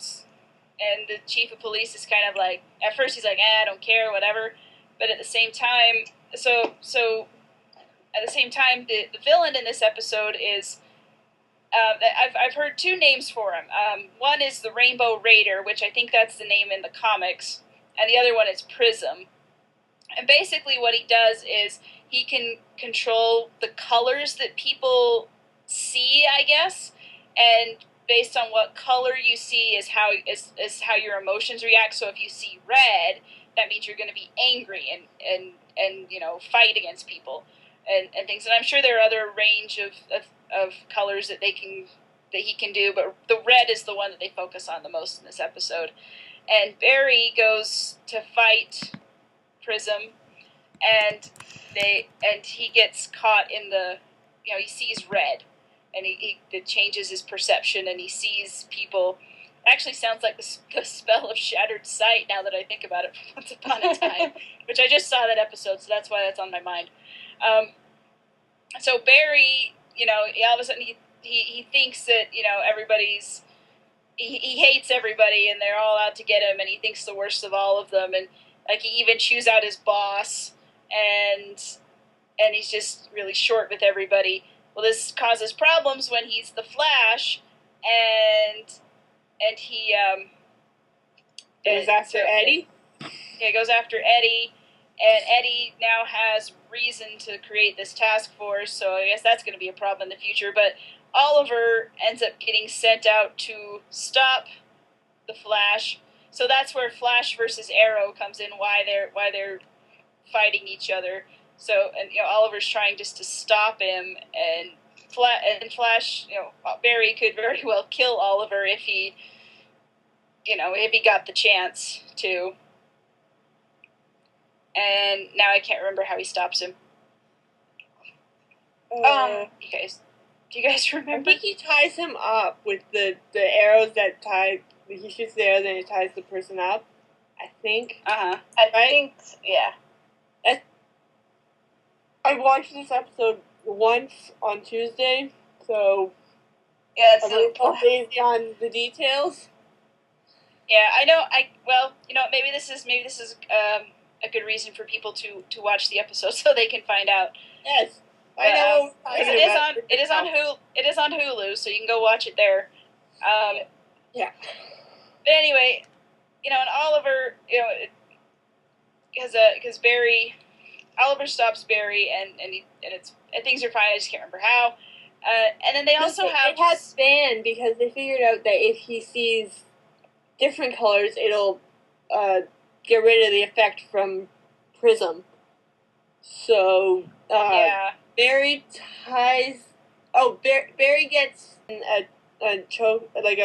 the chief of police is kind of like, at first he's like, I don't care, whatever. But at the same time, the villain in this episode is, I've heard two names for him. One is the Rainbow Raider, which I think that's the name in the comics, and the other one is Prism. And basically what he does is he can control the colors that people see, I guess, and based on what color you see is how your emotions react. So if you see red, that means you're going to be angry and fight against people and things. And I'm sure there are other range of colors that he can do, but the red is the one that they focus on the most in this episode. And Barry goes to fight Prism, and he gets caught in he sees red. And it changes his perception, and he sees people. actually sounds like the spell of Shattered Sight now that I think about it from Once Upon a Time, which I just saw that episode, so that's why that's on my mind. So Barry, all of a sudden he thinks that, everybody's, he hates everybody and they're all out to get him, and he thinks the worst of all of them, and like he even chews out his boss, and he's just really short with everybody. Well, this causes problems when he's the Flash, and he goes after Eddie. Yeah, goes after Eddie, and Eddie now has reason to create this task force, so I guess that's going to be a problem in the future. But Oliver ends up getting sent out to stop the Flash, so that's where Flash versus Arrow comes in. Why they're fighting each other. So, and Oliver's trying just to stop him, and Flash, Barry could very well kill Oliver if he got the chance to. And now I can't remember how he stops him. Do you guys remember? I think he ties him up with the arrows that tie. He shoots the arrows and he ties the person up. I think. I think, yeah. I watched this episode once on Tuesday, so Yeah, I'm a little lazy on the details. Yeah, I know. Maybe this is a good reason for people to watch the episode so they can find out. Yes, I know. It is on Hulu, so you can go watch it there. Yeah. But anyway, and Oliver, because Oliver stops Barry, and things are fine. I just can't remember how. And then they also have it has Van, because they figured out that if he sees different colors, it'll get rid of the effect from Prism. So Barry ties. Oh, Barry gets a choke, like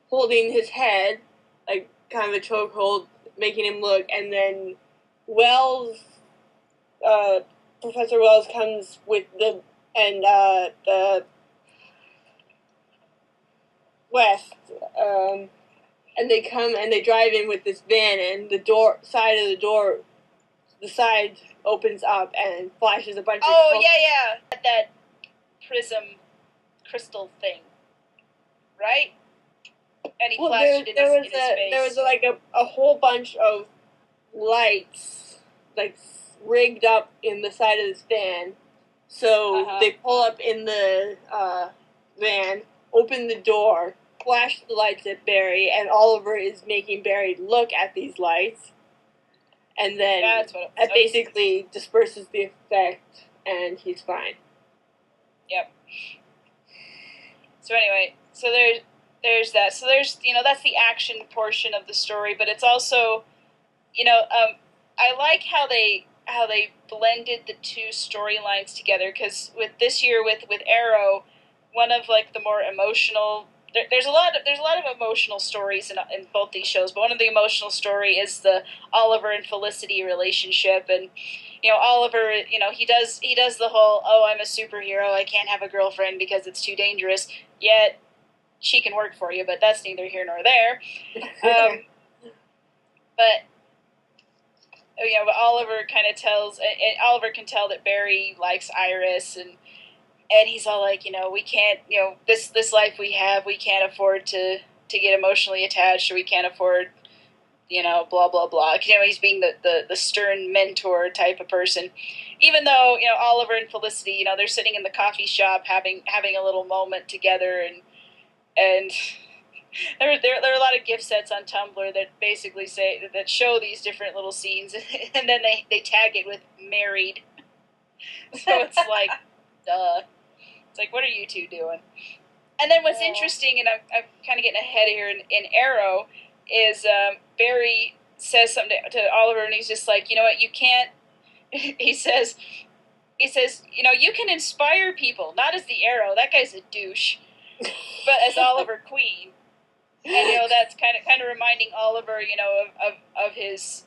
holding his head, like kind of a chokehold, making him look, and then Professor Wells comes with the West, and they come and they drive in with this van, and the side opens up and flashes a bunch of. Oh yeah, that prism crystal thing, right? And he flashed it in his face. There was like a whole bunch of lights, like rigged up in the side of this van. So they pull up in the van, open the door, flash the lights at Barry, and Oliver is making Barry look at these lights. And then it basically disperses the effect, and he's fine. Yep. So anyway, there's that. So there's that's the action portion of the story, but it's also I like how they blended the two storylines together, because with this year with Arrow, one of like the more emotional. There's a lot of emotional stories in both these shows, but one of the emotional story is the Oliver and Felicity relationship, and Oliver, he does the whole, oh, I'm a superhero, I can't have a girlfriend because it's too dangerous, yet she can work for you, but that's neither here nor there. But Oliver kind of Oliver can tell that Barry likes Iris, and he's all like, we can't, this life we have, we can't afford to get emotionally attached, or we can't afford, blah, blah, blah. He's being the stern mentor type of person. Even though, Oliver and Felicity, they're sitting in the coffee shop having a little moment together, and there are a lot of gift sets on Tumblr that basically that show these different little scenes, and then they tag it with married. So it's like, duh. It's like, what are you two doing? And then what's interesting, and I'm kind of getting ahead here in Arrow, is Barry says something to Oliver, and he's just like, you know what, you can't. He says, you can inspire people, not as the Arrow. That guy's a douche, but as Oliver Queen. And that's kind of reminding Oliver, of his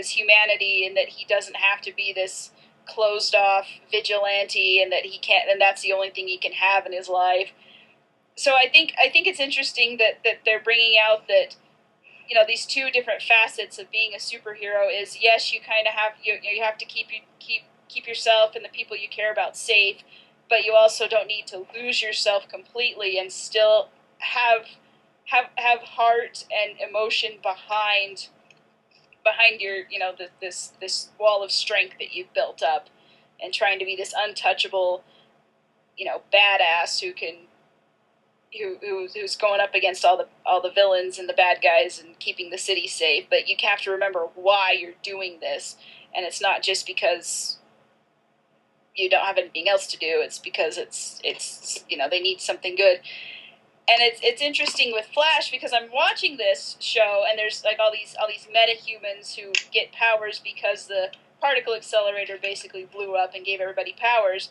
humanity, and that he doesn't have to be this closed off vigilante, and that he can't, and that's the only thing he can have in his life. so I think it's interesting that they're bringing out that, you know, these two different facets of being a superhero is, yes, you kind of have you have to keep yourself and the people you care about safe, but you also don't need to lose yourself completely and still have heart and emotion behind your, you know, this wall of strength that you've built up, and trying to be this untouchable, you know, badass who's going up against all the villains and the bad guys and keeping the city safe. But you have to remember why you're doing this, and it's not just because you don't have anything else to do. It's because it's you know, they need something good. And it's interesting with Flash, because I'm watching this show and there's like all these metahumans who get powers because the particle accelerator basically blew up and gave everybody powers.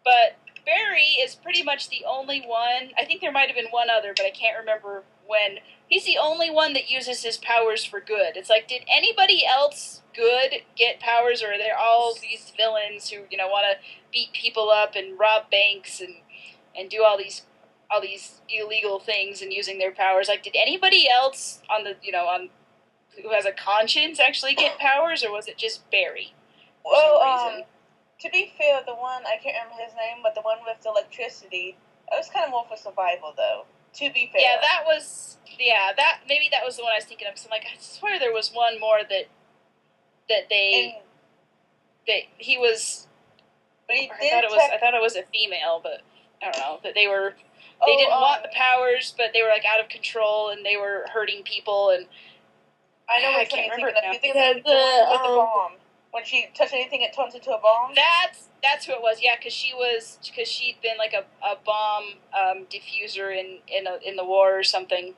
But Barry is pretty much the only one. I think there might have been one other, but I can't remember when. He's the only one that uses his powers for good. It's like, did anybody else good get powers, or are there all these villains who, you know, want to beat people up and rob banks and do all these illegal things and using their powers? Like, did anybody else on the, you know, on who has a conscience actually get powers, or was it just Barry for some reason? To be fair, the one, I can't remember his name, but the one with the electricity, it was kind of more for survival, though. To be fair. Yeah, maybe that was the one I was thinking of. Because I'm like, I swear there was one more that he was. But I thought it was a female, but I don't know, that they didn't want the powers, but they were like out of control and they were hurting people, and I know I can't remember it now. You think with the bomb. When she touched anything, it turns into a bomb. That's who it was. Yeah, because she'd been like a bomb diffuser in the war or something.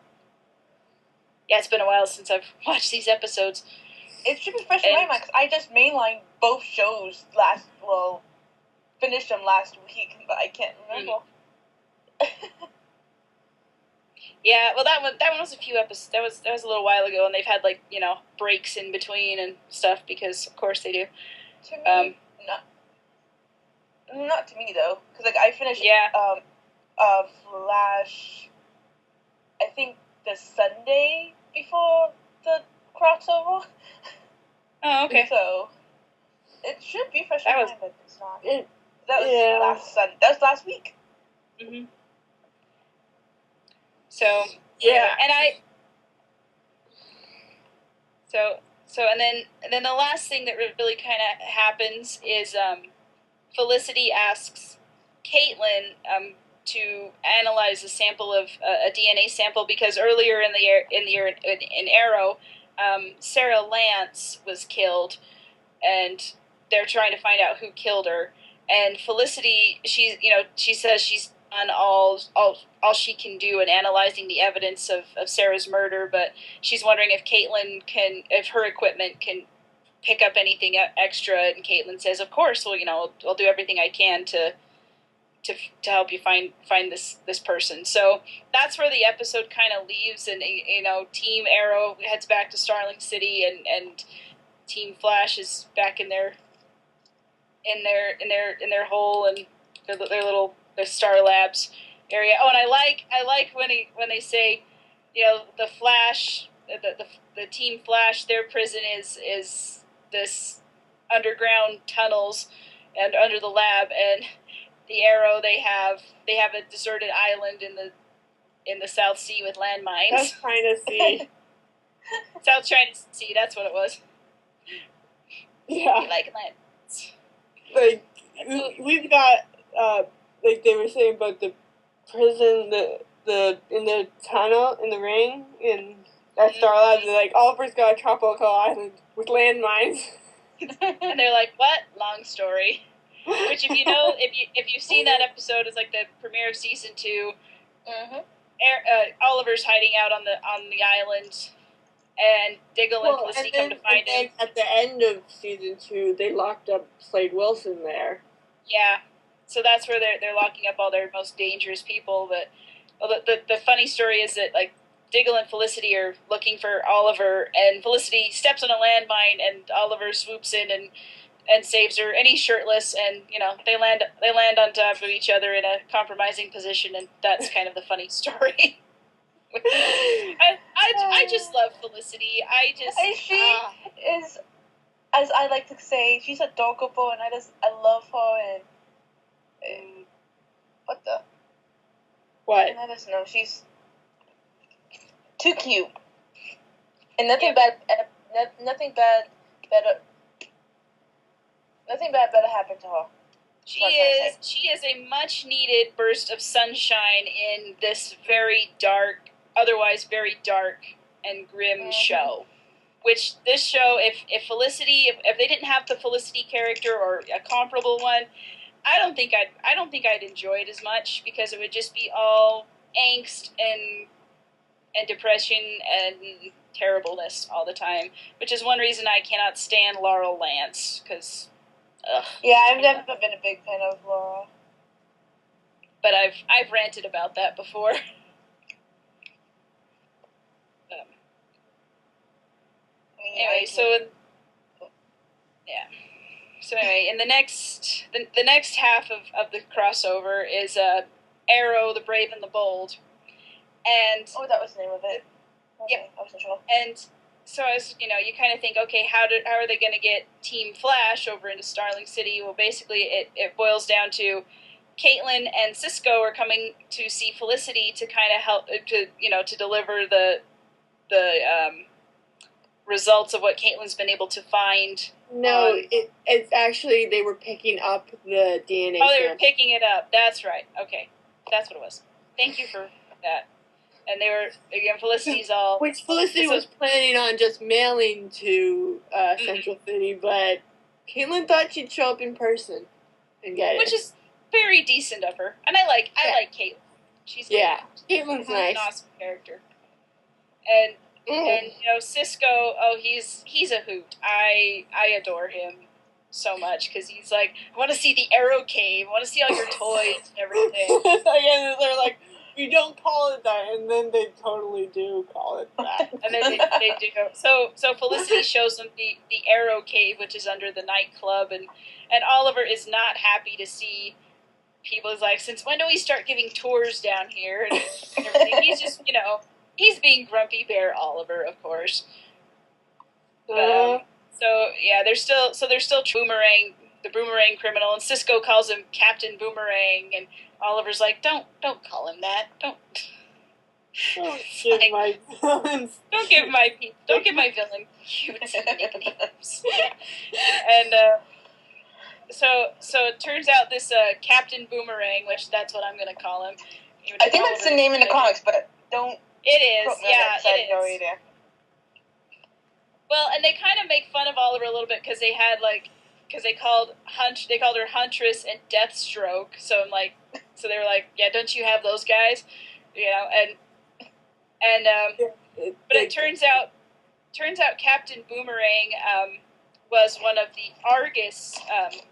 Yeah, it's been a while since I've watched these episodes. It should be fresh in my mind, because I just mainlined both shows finished them last week, but I can't remember. Yeah, well, that one was a few episodes. That was a little while ago, and they've had, like, you know, breaks in between and stuff, because of course they do. To me, not to me though, because like I finished Flash, I think the Sunday before the crossover. Oh, okay. So it should be fresh in my mind, but it's not. That was last week. Mhm. So yeah, and and then the last thing that really kind of happens is Felicity asks Caitlin to analyze a sample of a DNA sample, because earlier in Arrow, Sarah Lance was killed, and they're trying to find out who killed her. And Felicity, she says she's done all she can do in analyzing the evidence of Sarah's murder, but she's wondering if her equipment can pick up anything extra. And Caitlin says, of course, well, I'll do everything I can to help you find this person. So that's where the episode kind of leaves, and Team Arrow heads back to Starling City, and Team Flash is back in their hole and their Star Labs area. Oh, and I like when they say, the Flash, the Team Flash, their prison is this underground tunnels and under the lab, and the Arrow, they have a deserted island in the South Sea with landmines. South China Sea. South China Sea, that's what it was. Yeah. You like land. Like, we've got, like they were saying about the prison, the in the tunnel, in the ring, in that Star Labs, like, Oliver's got a tropical island with landmines. And they're like, what? Long story. Which, if you've seen that episode, it's like the premiere of season 2. Mm-hmm. Oliver's hiding out on the island, and Diggle and Felicity come to find him. And at the end of season 2, they locked up Slade Wilson there. Yeah, so that's where they're locking up all their most dangerous people. But the funny story is that, like, Diggle and Felicity are looking for Oliver, and Felicity steps on a landmine, and Oliver swoops in and saves her, and he's shirtless, and they land on top of each other in a compromising position, and that's kind of the funny story. I just love Felicity. She is, as I like to say, she's adorable, and I love her, and what the? What? And I just know she's too cute, and nothing bad happened to her. She is a much needed burst of sunshine in this otherwise very dark and grim show. Which this show, if Felicity, if they didn't have the Felicity character or a comparable one, I don't think I'd enjoy it as much, because it would just be all angst and depression and terribleness all the time. Which is one reason I cannot stand Laurel Lance, because. Yeah, I've never been a big fan of Laura. But I've ranted about that before. Anyway, so anyway, in the next half of the crossover is Arrow, the Brave and the Bold, and that was the name of it. Okay, yep. I wasn't sure. And so as you kind of think, okay, how are they going to get Team Flash over into Starling City? Well, basically, it boils down to Caitlin and Cisco are coming to see Felicity to kind of help to deliver the results of what Caitlin's been able to find. No, it's actually they were picking up the DNA. Oh, they were picking it up. That's right. Okay, that's what it was. Thank you for that. And they were, again, Felicity's all... Which Felicity was planning on just mailing to Central City, but Caitlin thought she'd show up in person and get it. Which is very decent of her. And I like Caitlin. She's Caitlin's nice. An awesome character. And Cisco, he's a hoot. I adore him so much, because he's like, I want to see the Arrow Cave. I want to see all your toys and everything. Again, they're like, we don't call it that, and then they totally do call it that. And then they do. So Felicity shows them the Arrow Cave, which is under the nightclub, and Oliver is not happy to see people. He's like, since when do we start giving tours down here and everything? He's just, he's being Grumpy Bear Oliver, of course. But, they're still Boomerang, the Boomerang criminal, and Cisco calls him Captain Boomerang, and Oliver's like, don't call him that. Don't give my villains. Don't give my villain cute nicknames. And so it turns out this Captain Boomerang, which that's what I'm gonna call him. I think that's the name in the comics, but don't. It is, yeah, it is. Well, and they kind of make fun of Oliver a little bit, because they called her Huntress and Deathstroke. So they were like, yeah, don't you have those guys? But it turns out Captain Boomerang was one of the Argus.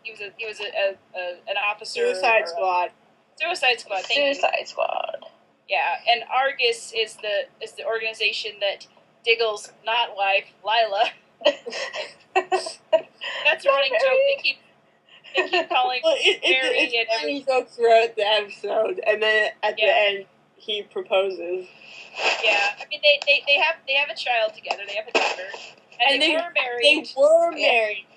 He was an officer. Suicide Squad. Suicide Squad. Suicide Squad. Yeah, and Argus is the organization that Diggle's not wife, Lila. That's a running joke. They keep calling Barry and everything. Jokes throughout the episode, and then at the end, he proposes. Yeah, I mean they have a child together. They have a daughter, and they were married. They were married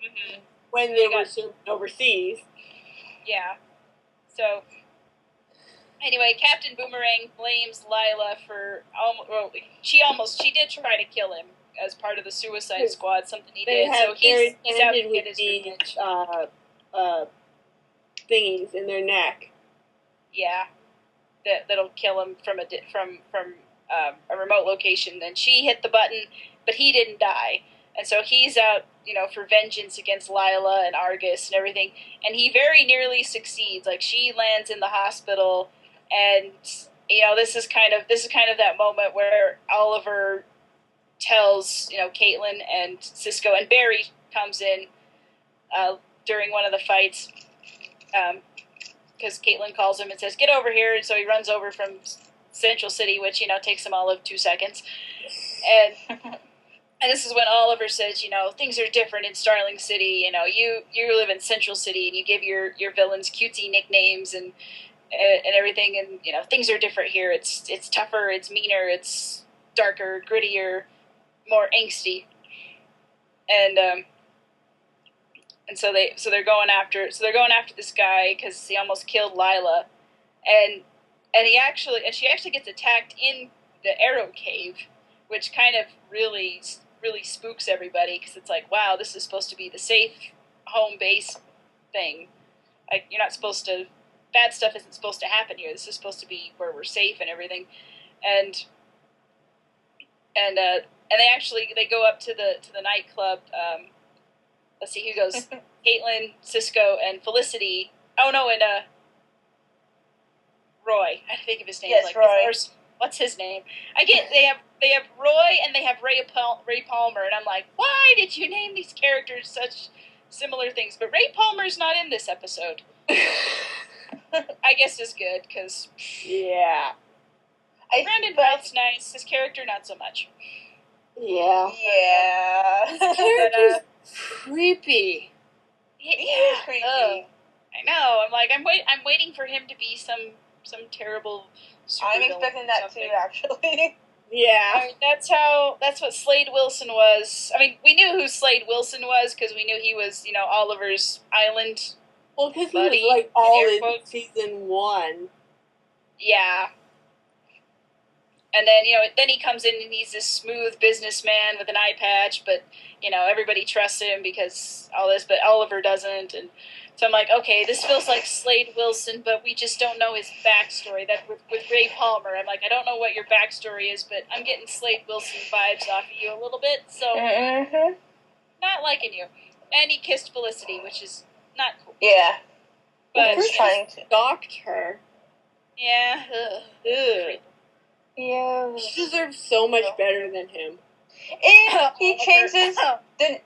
mm-hmm. when they were served overseas. Yeah. So anyway, Captain Boomerang blames Lila for she did try to kill him as part of the Suicide Squad, something he did. So he's out to get his revenge. Thingies in their neck. Yeah, that'll kill him from a remote location. Then she hit the button, but he didn't die, and so he's out, for vengeance against Lila and Argus and everything. And he very nearly succeeds. Like, she lands in the hospital, and this is kind of that moment where Oliver tells Caitlin and Cisco, and Barry comes in during one of the fights, because Caitlin calls him and says, "Get over here," and so he runs over from Central City, which takes him all of 2 seconds, and And this is when Oliver says, things are different in Starling City. You live in Central City, and you give your villains cutesy nicknames and everything, and things are different here. It's tougher, it's meaner, it's darker, grittier, more angsty, and they're going after this guy because he almost killed Lila, and she actually gets attacked in the Arrow Cave, which kind of really spooks everybody because it's like, wow, this is supposed to be the safe home base thing. Like, you're not supposed to. Bad stuff isn't supposed to happen here. This is supposed to be where we're safe and everything, and they go up to the nightclub. Let's see who goes. Caitlin, Cisco, and Felicity. Oh no, and Roy. I think of his name. Yes, Roy. What's his name? They have Roy and they have Ray Palmer, and I'm like, why did you name these characters such similar things? But Ray Palmer's not in this episode. I guess is good, because... Yeah. Brandon Routh's nice, his character not so much. Yeah. Yeah. His character's creepy. Yeah. Creepy. I know, I'm waiting for him to be some terrible super I'm villain expecting or that something. too, actually. Yeah. I mean, that's what Slade Wilson was. I mean, we knew who Slade Wilson was, because we knew he was, Oliver's Island. Well, because he Buddy, was like all in air in quotes. season 1. Yeah. And then, then he comes in and he's this smooth businessman with an eye patch, but, everybody trusts him because all this, but Oliver doesn't. And so I'm like, okay, this feels like Slade Wilson, but we just don't know his backstory. That with Ray Palmer, I'm like, I don't know what your backstory is, but I'm getting Slade Wilson vibes off of you a little bit, so not liking you. And he kissed Felicity, which is not cool. Yeah. But He's trying to. Stalked her. yeah, Ugh. Yeah. She deserves so much better than him. And he changes the and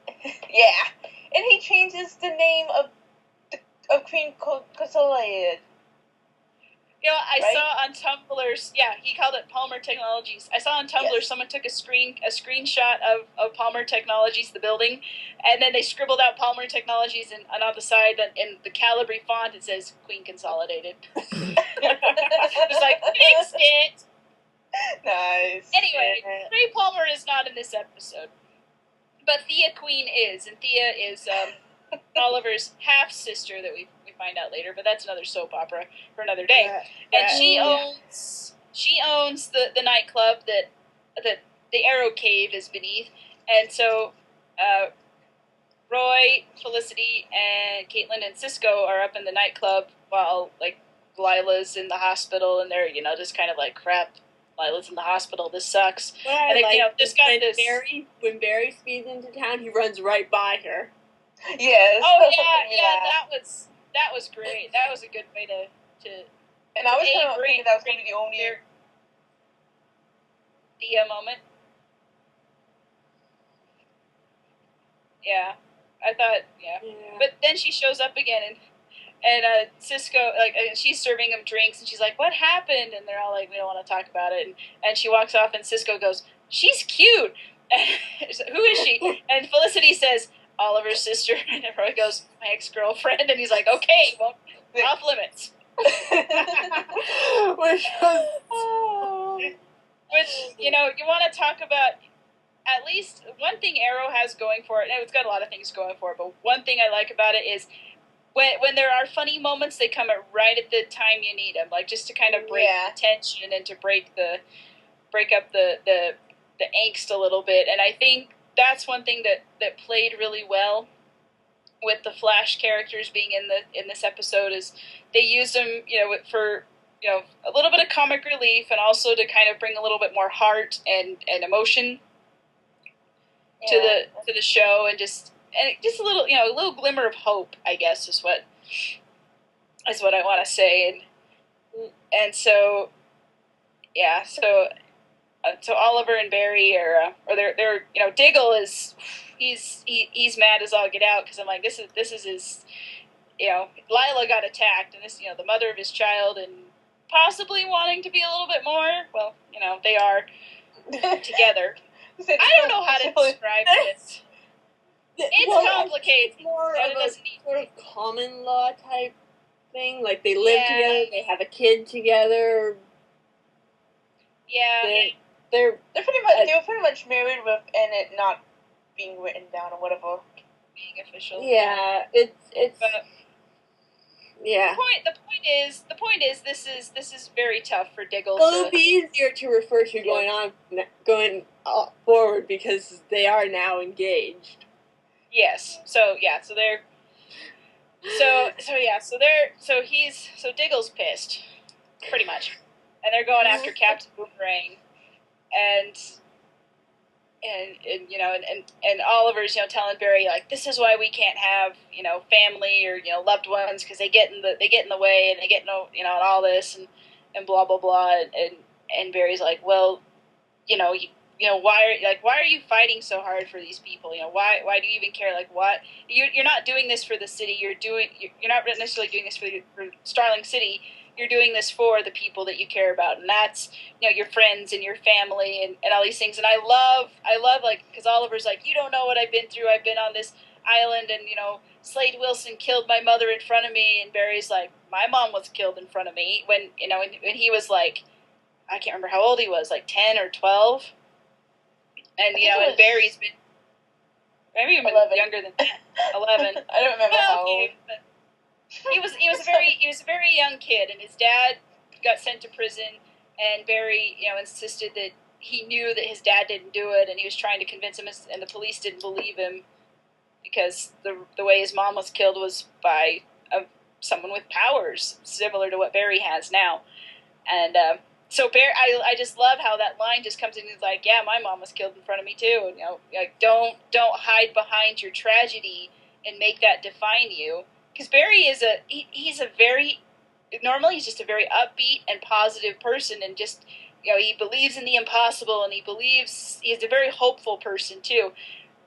he changes the name of Queen Consolidated. I Right? saw on Tumblr. Yeah, he called it Palmer Technologies. I saw on Tumblr someone took a screenshot of Palmer Technologies, the building, and then they scribbled out Palmer Technologies, and on the side in the Calibri font it says Queen Consolidated. It's like, fixed it. Nice. Anyway, Ray Palmer is not in this episode, but Thea Queen is, and Thea is Oliver's half sister that we find out later. But that's another soap opera for another day. And she owns the nightclub that the Arrow Cave is beneath, and so Roy, Felicity, and Caitlin and Cisco are up in the nightclub while like Lila's in the hospital, and they're just kind of like, crap, Lila's in the hospital, this sucks. Well, And they, just got when this. when Barry speeds into town, he runs right by her. Yes. Oh yeah, that was great. That was a good way to. And I was kind of thinking that was going to be the only Thea moment. Yeah, I thought but then she shows up again and Cisco, and she's serving him drinks, and she's like, "What happened?" And they're all like, "We don't want to talk about it." And she walks off, and Cisco goes, "She's cute." Who is she? And Felicity says, "Oliver's sister." And Roy goes, "My ex-girlfriend." And he's like, "Okay, well, off limits." Which you want to talk about. At least one thing Arrow has going for it, and it's got a lot of things going for it, but one thing I like about it is when there are funny moments, they come at right at the time you need them, like just to kind of break the tension and to break up the angst a little bit. And I think that's one thing that played really well with the Flash characters being in this episode is they used them, for a little bit of comic relief, and also to kind of bring a little bit more heart and emotion to the show, and just a little a little glimmer of hope, I guess, is what I want to say. And so so Oliver and Barry are they're Diggle is he's mad as all get out, because I'm like, this is his Lila got attacked, and this the mother of his child, and possibly wanting to be a little bit more, well, they are together. I don't know how to describe this. It's complicated. It's more but of it a doesn't need sort of common law type thing. Like they live together, they have a kid together. Yeah. They're they were pretty much married with and it not being written down or whatever. Being official. Yeah, it's. But Yeah. The point is, this is very tough for Diggle. It'll be easier to refer to going forward because they are now engaged. Yes. So they're. So Diggle's pissed, pretty much, and they're going after Captain Boomerang, and Oliver's telling Barry like this is why we can't have family or loved ones because they get in the way and they get and all this and blah blah blah and Barry's like well why are you fighting so hard for these people why do you even care like what you're not doing this for the city you're not necessarily doing this for Starling City. You're doing this for the people that you care about, and that's your friends and your family and all these things. And I love like because Oliver's like you don't know what I've been through. I've been on this island, and Slade Wilson killed my mother in front of me, and Barry's like my mom was killed in front of me when when he was like I can't remember how old he was, like 10 or 12, and and Barry's been maybe even 11. younger than that, 11. I don't remember how old. But he was a very young kid, and his dad got sent to prison, and Barry insisted that he knew that his dad didn't do it, and he was trying to convince him, and the police didn't believe him because the way his mom was killed was by someone with powers similar to what Barry has now, and so Barry, I just love how that line just comes in. He's like, yeah, my mom was killed in front of me too, and like don't hide behind your tragedy and make that define you. Because Barry is he's just a very upbeat and positive person, and just he believes in the impossible, and he's a very hopeful person too,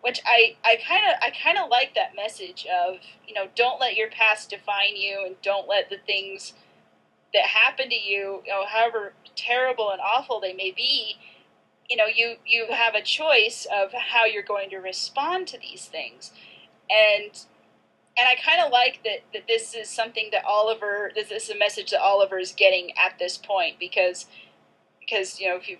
which I kind of like that message of don't let your past define you, and don't let the things that happen to you, however terrible and awful they may be, you have a choice of how you're going to respond to these things, and I kind of like that this is something that this is a message that Oliver is getting at this point because if you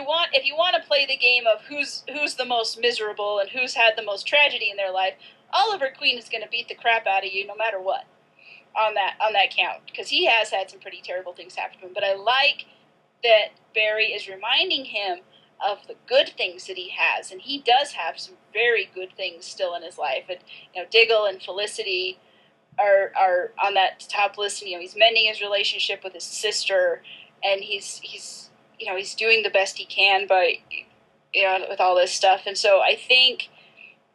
want to play the game of who's the most miserable and who's had the most tragedy in their life, Oliver Queen is going to beat the crap out of you no matter what on that count because he has had some pretty terrible things happen to him. But I like that Barry is reminding him of the good things that he has, and he does have some very good things still in his life. And Diggle and Felicity are on that top list. And he's mending his relationship with his sister, and he's doing the best he can by with all this stuff. And so I think,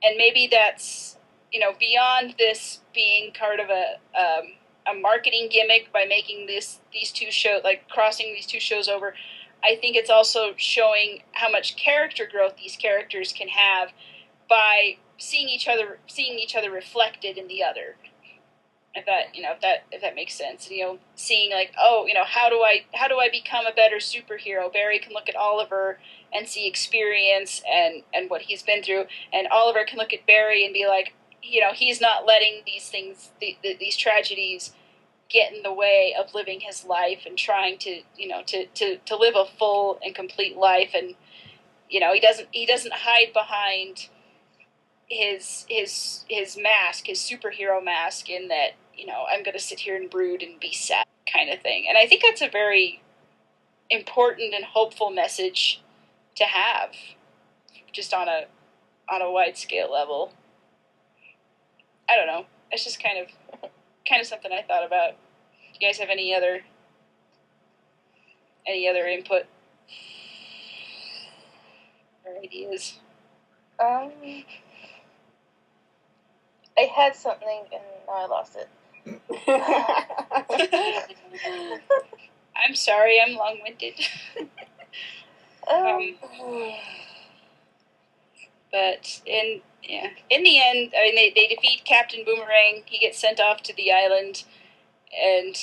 and maybe that's beyond this being part of a marketing gimmick by making these two shows, like crossing these two shows over. I think it's also showing how much character growth these characters can have by seeing each other reflected in the other. If that makes sense. Seeing like, how do I become a better superhero? Barry can look at Oliver and see experience and what he's been through, and Oliver can look at Barry and be like, he's not letting these things, these tragedies, get in the way of living his life and trying to live a full and complete life. And he doesn't hide behind his mask, his superhero mask, in that I'm going to sit here and brood and be sad kind of thing. And I think that's a very important and hopeful message to have, just on a wide scale level. I don't know. It's just kind of something I thought about. You guys have any other input or ideas? I had something and now I lost it. I'm sorry, I'm long-winded. But in the end, I mean, they defeat Captain Boomerang. He gets sent off to the island, and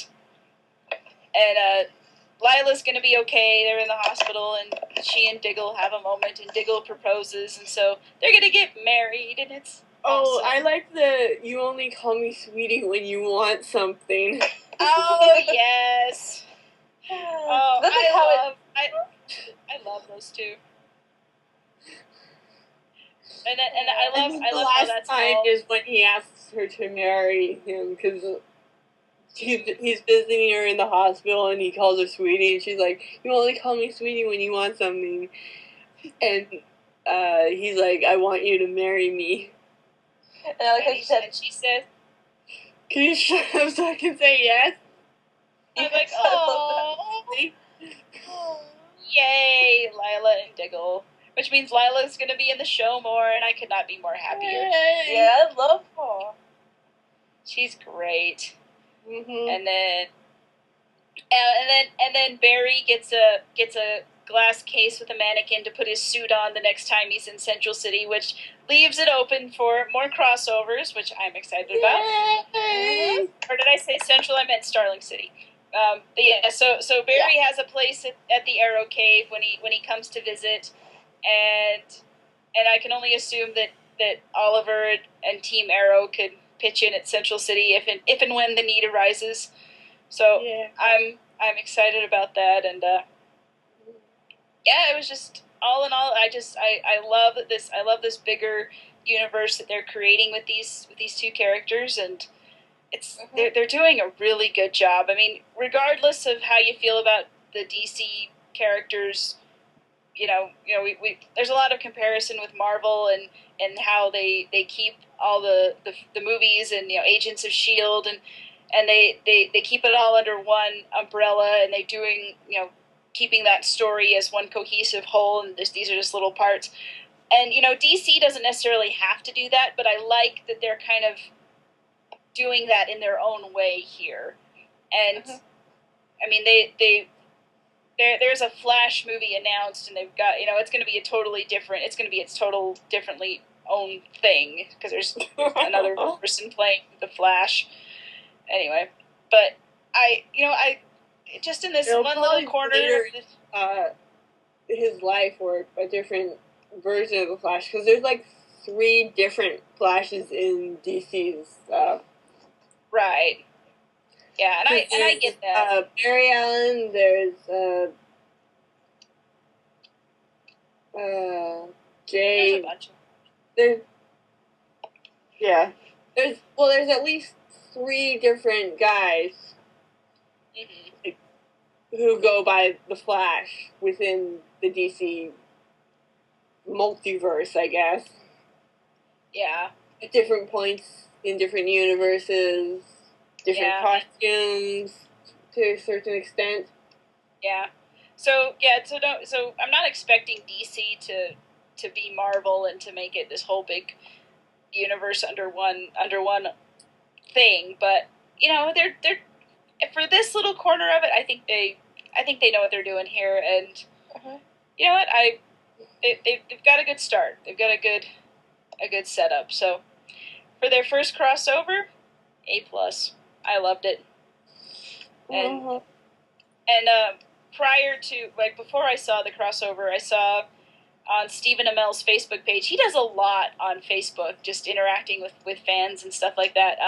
Lila's going to be okay. They're in the hospital, and she and Diggle have a moment, and Diggle proposes, and so they're going to get married, and it's Oh, awesome. I like the "you only call me sweetie when you want something." Oh, yes. Oh, This is how I love those two. And I love think I the love how last that's time all. is when he asks her to marry him because he's visiting her in the hospital and he calls her sweetie and she's like, "You only call me sweetie when you want something," and he's like, "I want you to marry me." And I like how And she said, "Can you shut up so I can say yes?" I'm like, oh, yay, Lila and Diggle. Which means Lila's going to be in the show more, and I could not be more happier. Yeah, I love her. She's great. Mm-hmm. And then Barry gets a glass case with a mannequin to put his suit on the next time he's in Central City, which leaves it open for more crossovers, which I'm excited about. Yay! Or did I say Central? I meant Starling City. But yeah, so Barry has a place at the Arrow Cave when he comes to visit, and I can only assume that Oliver and Team Arrow could pitch in at Central City if and when the need arises. So Yeah. I'm excited about that, and yeah, it was just all in all, I love this. I love this bigger universe that they're creating with these two characters, and it's they're doing a really good job. I mean, regardless of how you feel about the DC characters, we there's a lot of comparison with Marvel and how they keep all the movies and Agents of Shield and they keep it all under one umbrella, and they're doing keeping that story as one cohesive whole, and these are just little parts. And DC doesn't necessarily have to do that, but I like that they're kind of doing that in their own way here. And I mean, there's a Flash movie announced, and they've got it's going to be it's going to be its total differently own thing because there's another person playing the Flash. Anyway, but I just in this It'll one probably little corner later, his life or a different version of the Flash, because there's like 3 different Flashes in DC's stuff. Right. Yeah, and I get that. Barry Allen, there's Jay. There's a bunch. There's at least 3 different guys who go by the Flash within the DC multiverse, I guess. Yeah. At different points in different universes, different costumes to a certain extent. Yeah. So I'm not expecting DC to be Marvel and to make it this whole big universe under one thing, but they're for this little corner of it, I think they know what they're doing here, and you know what, they've got a good start. They've got a good setup. So for their first crossover, A+. I loved it. And prior to before I saw the crossover, I saw on Stephen Amell's Facebook page. He does a lot on Facebook, just interacting with fans and stuff like that.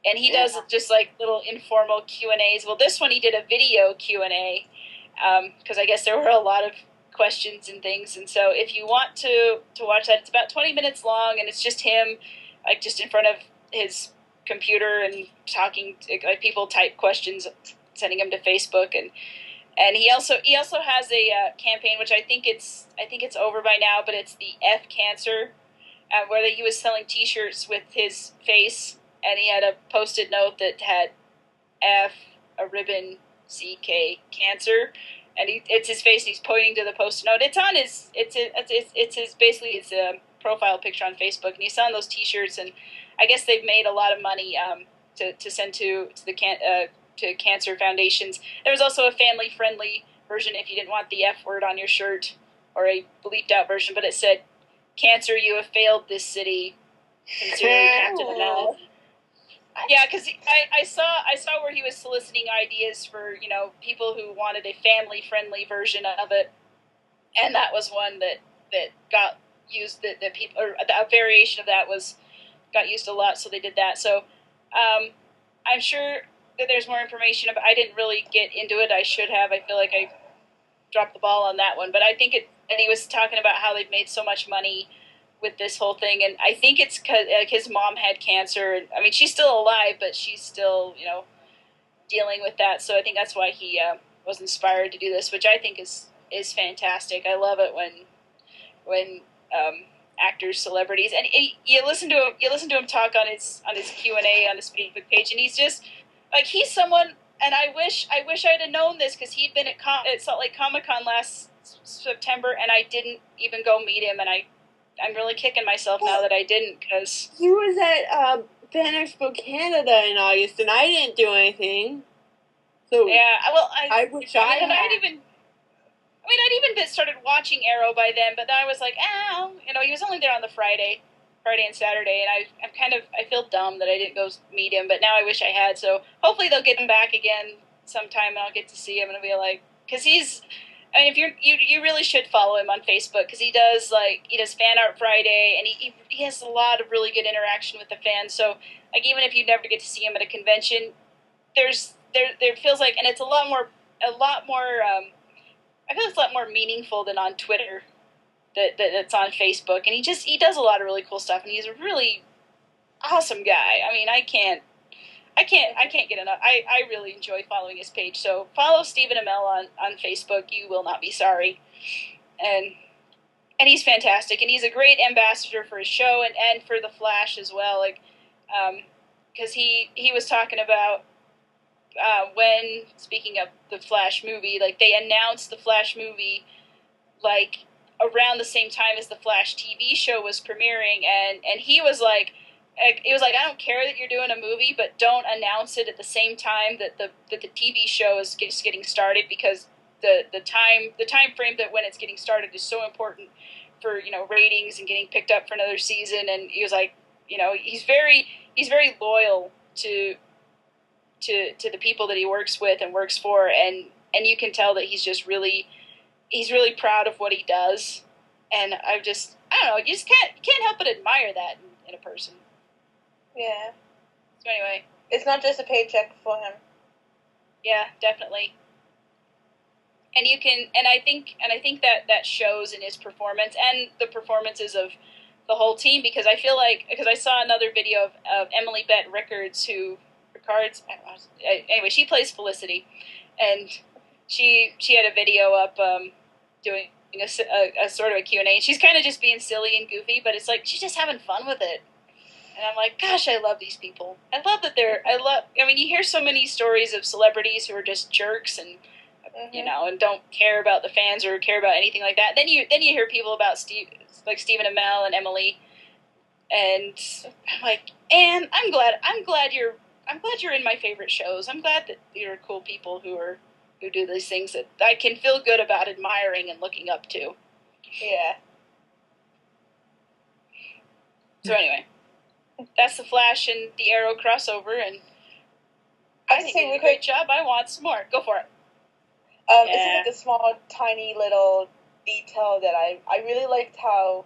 And he does just like little informal Q&As. Well, this one he did a video Q&A because I guess there were a lot of questions and things. And so if you want to watch that, it's about 20 minutes long, and it's just him, like just in front of his computer and talking to, like people type questions, sending them to Facebook, and he also has a campaign, which I think it's over by now, but it's the F Cancer, where he was selling T-shirts with his face, and he had a Post-it note that had F, a ribbon, CK, cancer, and it's his face, and he's pointing to the Post-it note. It's on his basically his profile picture on Facebook, and he's selling those T-shirts, and I guess they've made a lot of money to send to cancer foundations. There was also a family-friendly version if you didn't want the F word on your shirt, or a bleeped-out version, but it said, "Cancer, you have failed this city. Sincerely, Captain Amell." I Yeah, because I saw where he was soliciting ideas for, you know, people who wanted a family friendly version of it, and that was one that got used. That people, or a variation of that got used a lot, so they did that. So I'm sure that there's more information. I didn't really get into it. I should have. I feel like I dropped the ball on that one, but I think it. And he was talking about how they've made so much money with this whole thing, and I think it's because his mom had cancer. And I mean, she's still alive, but she's still, you know, dealing with that. So I think that's why he was inspired to do this, which I think is fantastic. I love it when actors, celebrities, and you listen to him talk on his Q&A on his Facebook page, and he's just like, he's someone. And I wish I'd have known this, because he'd been at Salt Lake Comic-Con last September, and I didn't even go meet him, and I'm really kicking myself now that I didn't, because He was at Fan Expo Canada in August, and I didn't do anything. So yeah, well, I wish I had. I'd even started watching Arrow by then, but then I was like, you know, he was only there on the Friday and Saturday, and I feel dumb that I didn't go meet him, but now I wish I had. So hopefully they'll get him back again sometime, and I'll get to see him, and I'll be like, because he's. I mean, if you really should follow him on Facebook, because he does Fan Art Friday, and he has a lot of really good interaction with the fans. So like, even if you never get to see him at a convention, there feels like, and it's a lot more. I feel it's a lot more meaningful than on Twitter. That's on Facebook, and he does a lot of really cool stuff, and he's a really awesome guy. I mean, I can't get enough. I really enjoy following his page. So follow Stephen Amell on Facebook. You will not be sorry. And he's fantastic, and he's a great ambassador for his show and for the Flash as well. Like, because he was talking about when, speaking of the Flash movie, like, they announced the Flash movie like around the same time as the Flash TV show was premiering, and he was like, it was like, I don't care that you're doing a movie, but don't announce it at the same time that the TV show is just getting started, because the time frame that when it's getting started is so important for, you know, ratings and getting picked up for another season. And he was like, you know, he's very loyal to the people that he works with and works for, and you can tell that he's really proud of what he does. And I don't know, you just can't help but admire that in a person. Yeah. So anyway, it's not just a paycheck for him. Yeah, definitely. And I think that shows in his performance and the performances of the whole team, because I saw another video of Emily Bett Rickards, anyway, she plays Felicity, and she had a video up doing a sort of a Q&A, and she's kind of just being silly and goofy, but it's like she's just having fun with it. And I'm like, gosh, I love these people. I love that I mean, you hear so many stories of celebrities who are just jerks and, you know, and don't care about the fans or care about anything like that. Then you hear people about Stephen Amell and Emily, and I'm like, and I'm glad you're in my favorite shows. I'm glad that you're cool people who do these things that I can feel good about admiring and looking up to. Yeah. So anyway, that's the Flash and the Arrow crossover, and I think they did a great job. I want some more. Go for it. It's like a small, tiny little detail that I really liked, how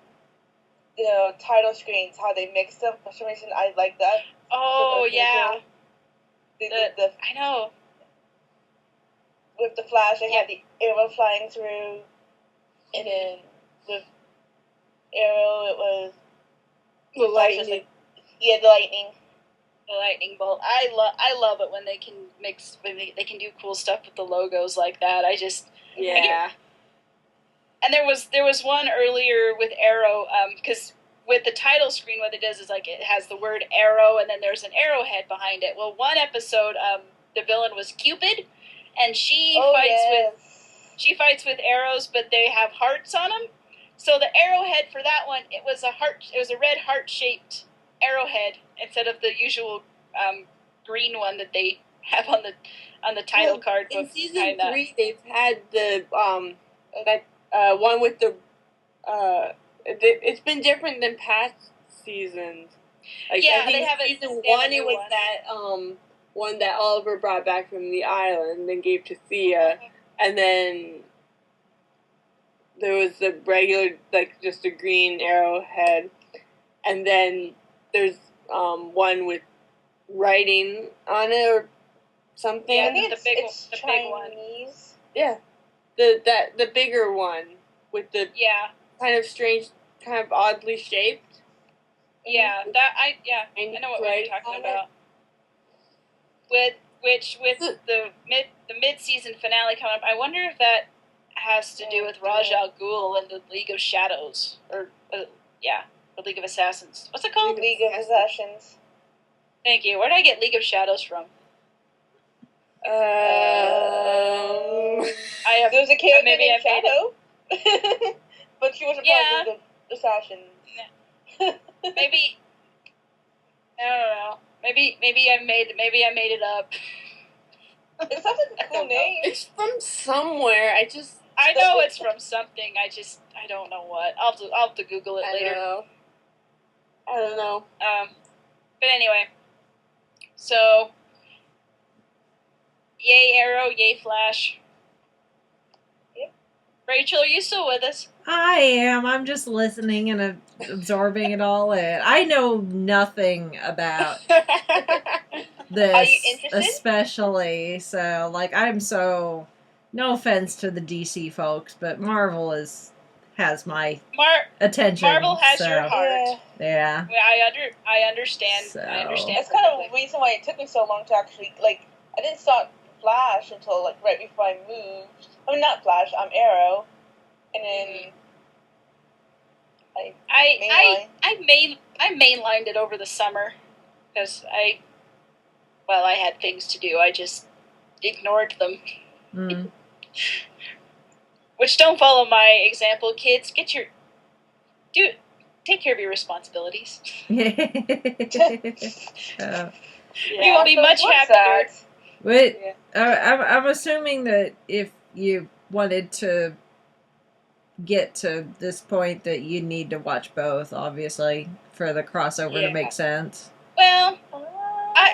the title screens, how they mixed them. For some reason, I like that. Oh, yeah. I know. With the Flash, they had the arrow flying through, and then with Arrow, it was the lightning. The lightning. The lightning bolt. I love it when they can they can do cool stuff with the logos like that. And there was one earlier with Arrow, because with the title screen, what it does is, like, it has the word Arrow, and then there's an arrowhead behind it. Well, one episode, the villain was Cupid, and she fights with arrows, but they have hearts on them. So the arrowhead for that one, it was a red heart-shaped arrowhead instead of the usual green one that they have on the title card. In season 3, they've had the one with the. It's been different than past seasons. Like, Yeah, I think they have season they have a one, new it was one. that one that Oliver brought back from the island and gave to Thea, and then there was the regular, like, just a green arrowhead, and then there's one with writing on it or something. Yeah, I think the big one. Chinese. Yeah, the bigger one with the Yeah, kind of strange, kind of oddly shaped. yeah, I know what you're talking about. With the mid-season finale coming up, I wonder if that has to do with Ra's al Ghul and the League of Shadows, or the League of Assassins. What's it called? League of Assassins. Thank you. Where did I get League of Shadows from? I have. There was a character maybe named I made Shadow, but she wasn't part of the Assassins. Maybe I don't know. Maybe I made it up. It sounds like a cool name. It's from somewhere. I know it's from something. I don't know what. I'll have to Google it later. I don't know. But anyway, so yay Arrow, yay Flash. Yep. Rachel, are you still with us? I am. I'm just listening and absorbing it all in. I know nothing about this, Are you interested? especially. So, like, I'm so. No offense to the DC folks, but Marvel has my attention. Marvel has so, your heart. Yeah. I understand. So. I understand. That's kind of the reason why it took me so long to actually, like, I didn't start Flash until, like, right before I moved. I mean, not Flash, Arrow. And then I mainlined it over the summer because I had things to do. I just ignored them. Mm. Which don't follow my example, kids. Take care of your responsibilities. You will be much happier. Wait, I'm assuming that if you wanted to get to this point that you need to watch both, obviously, for the crossover to make sense. Well,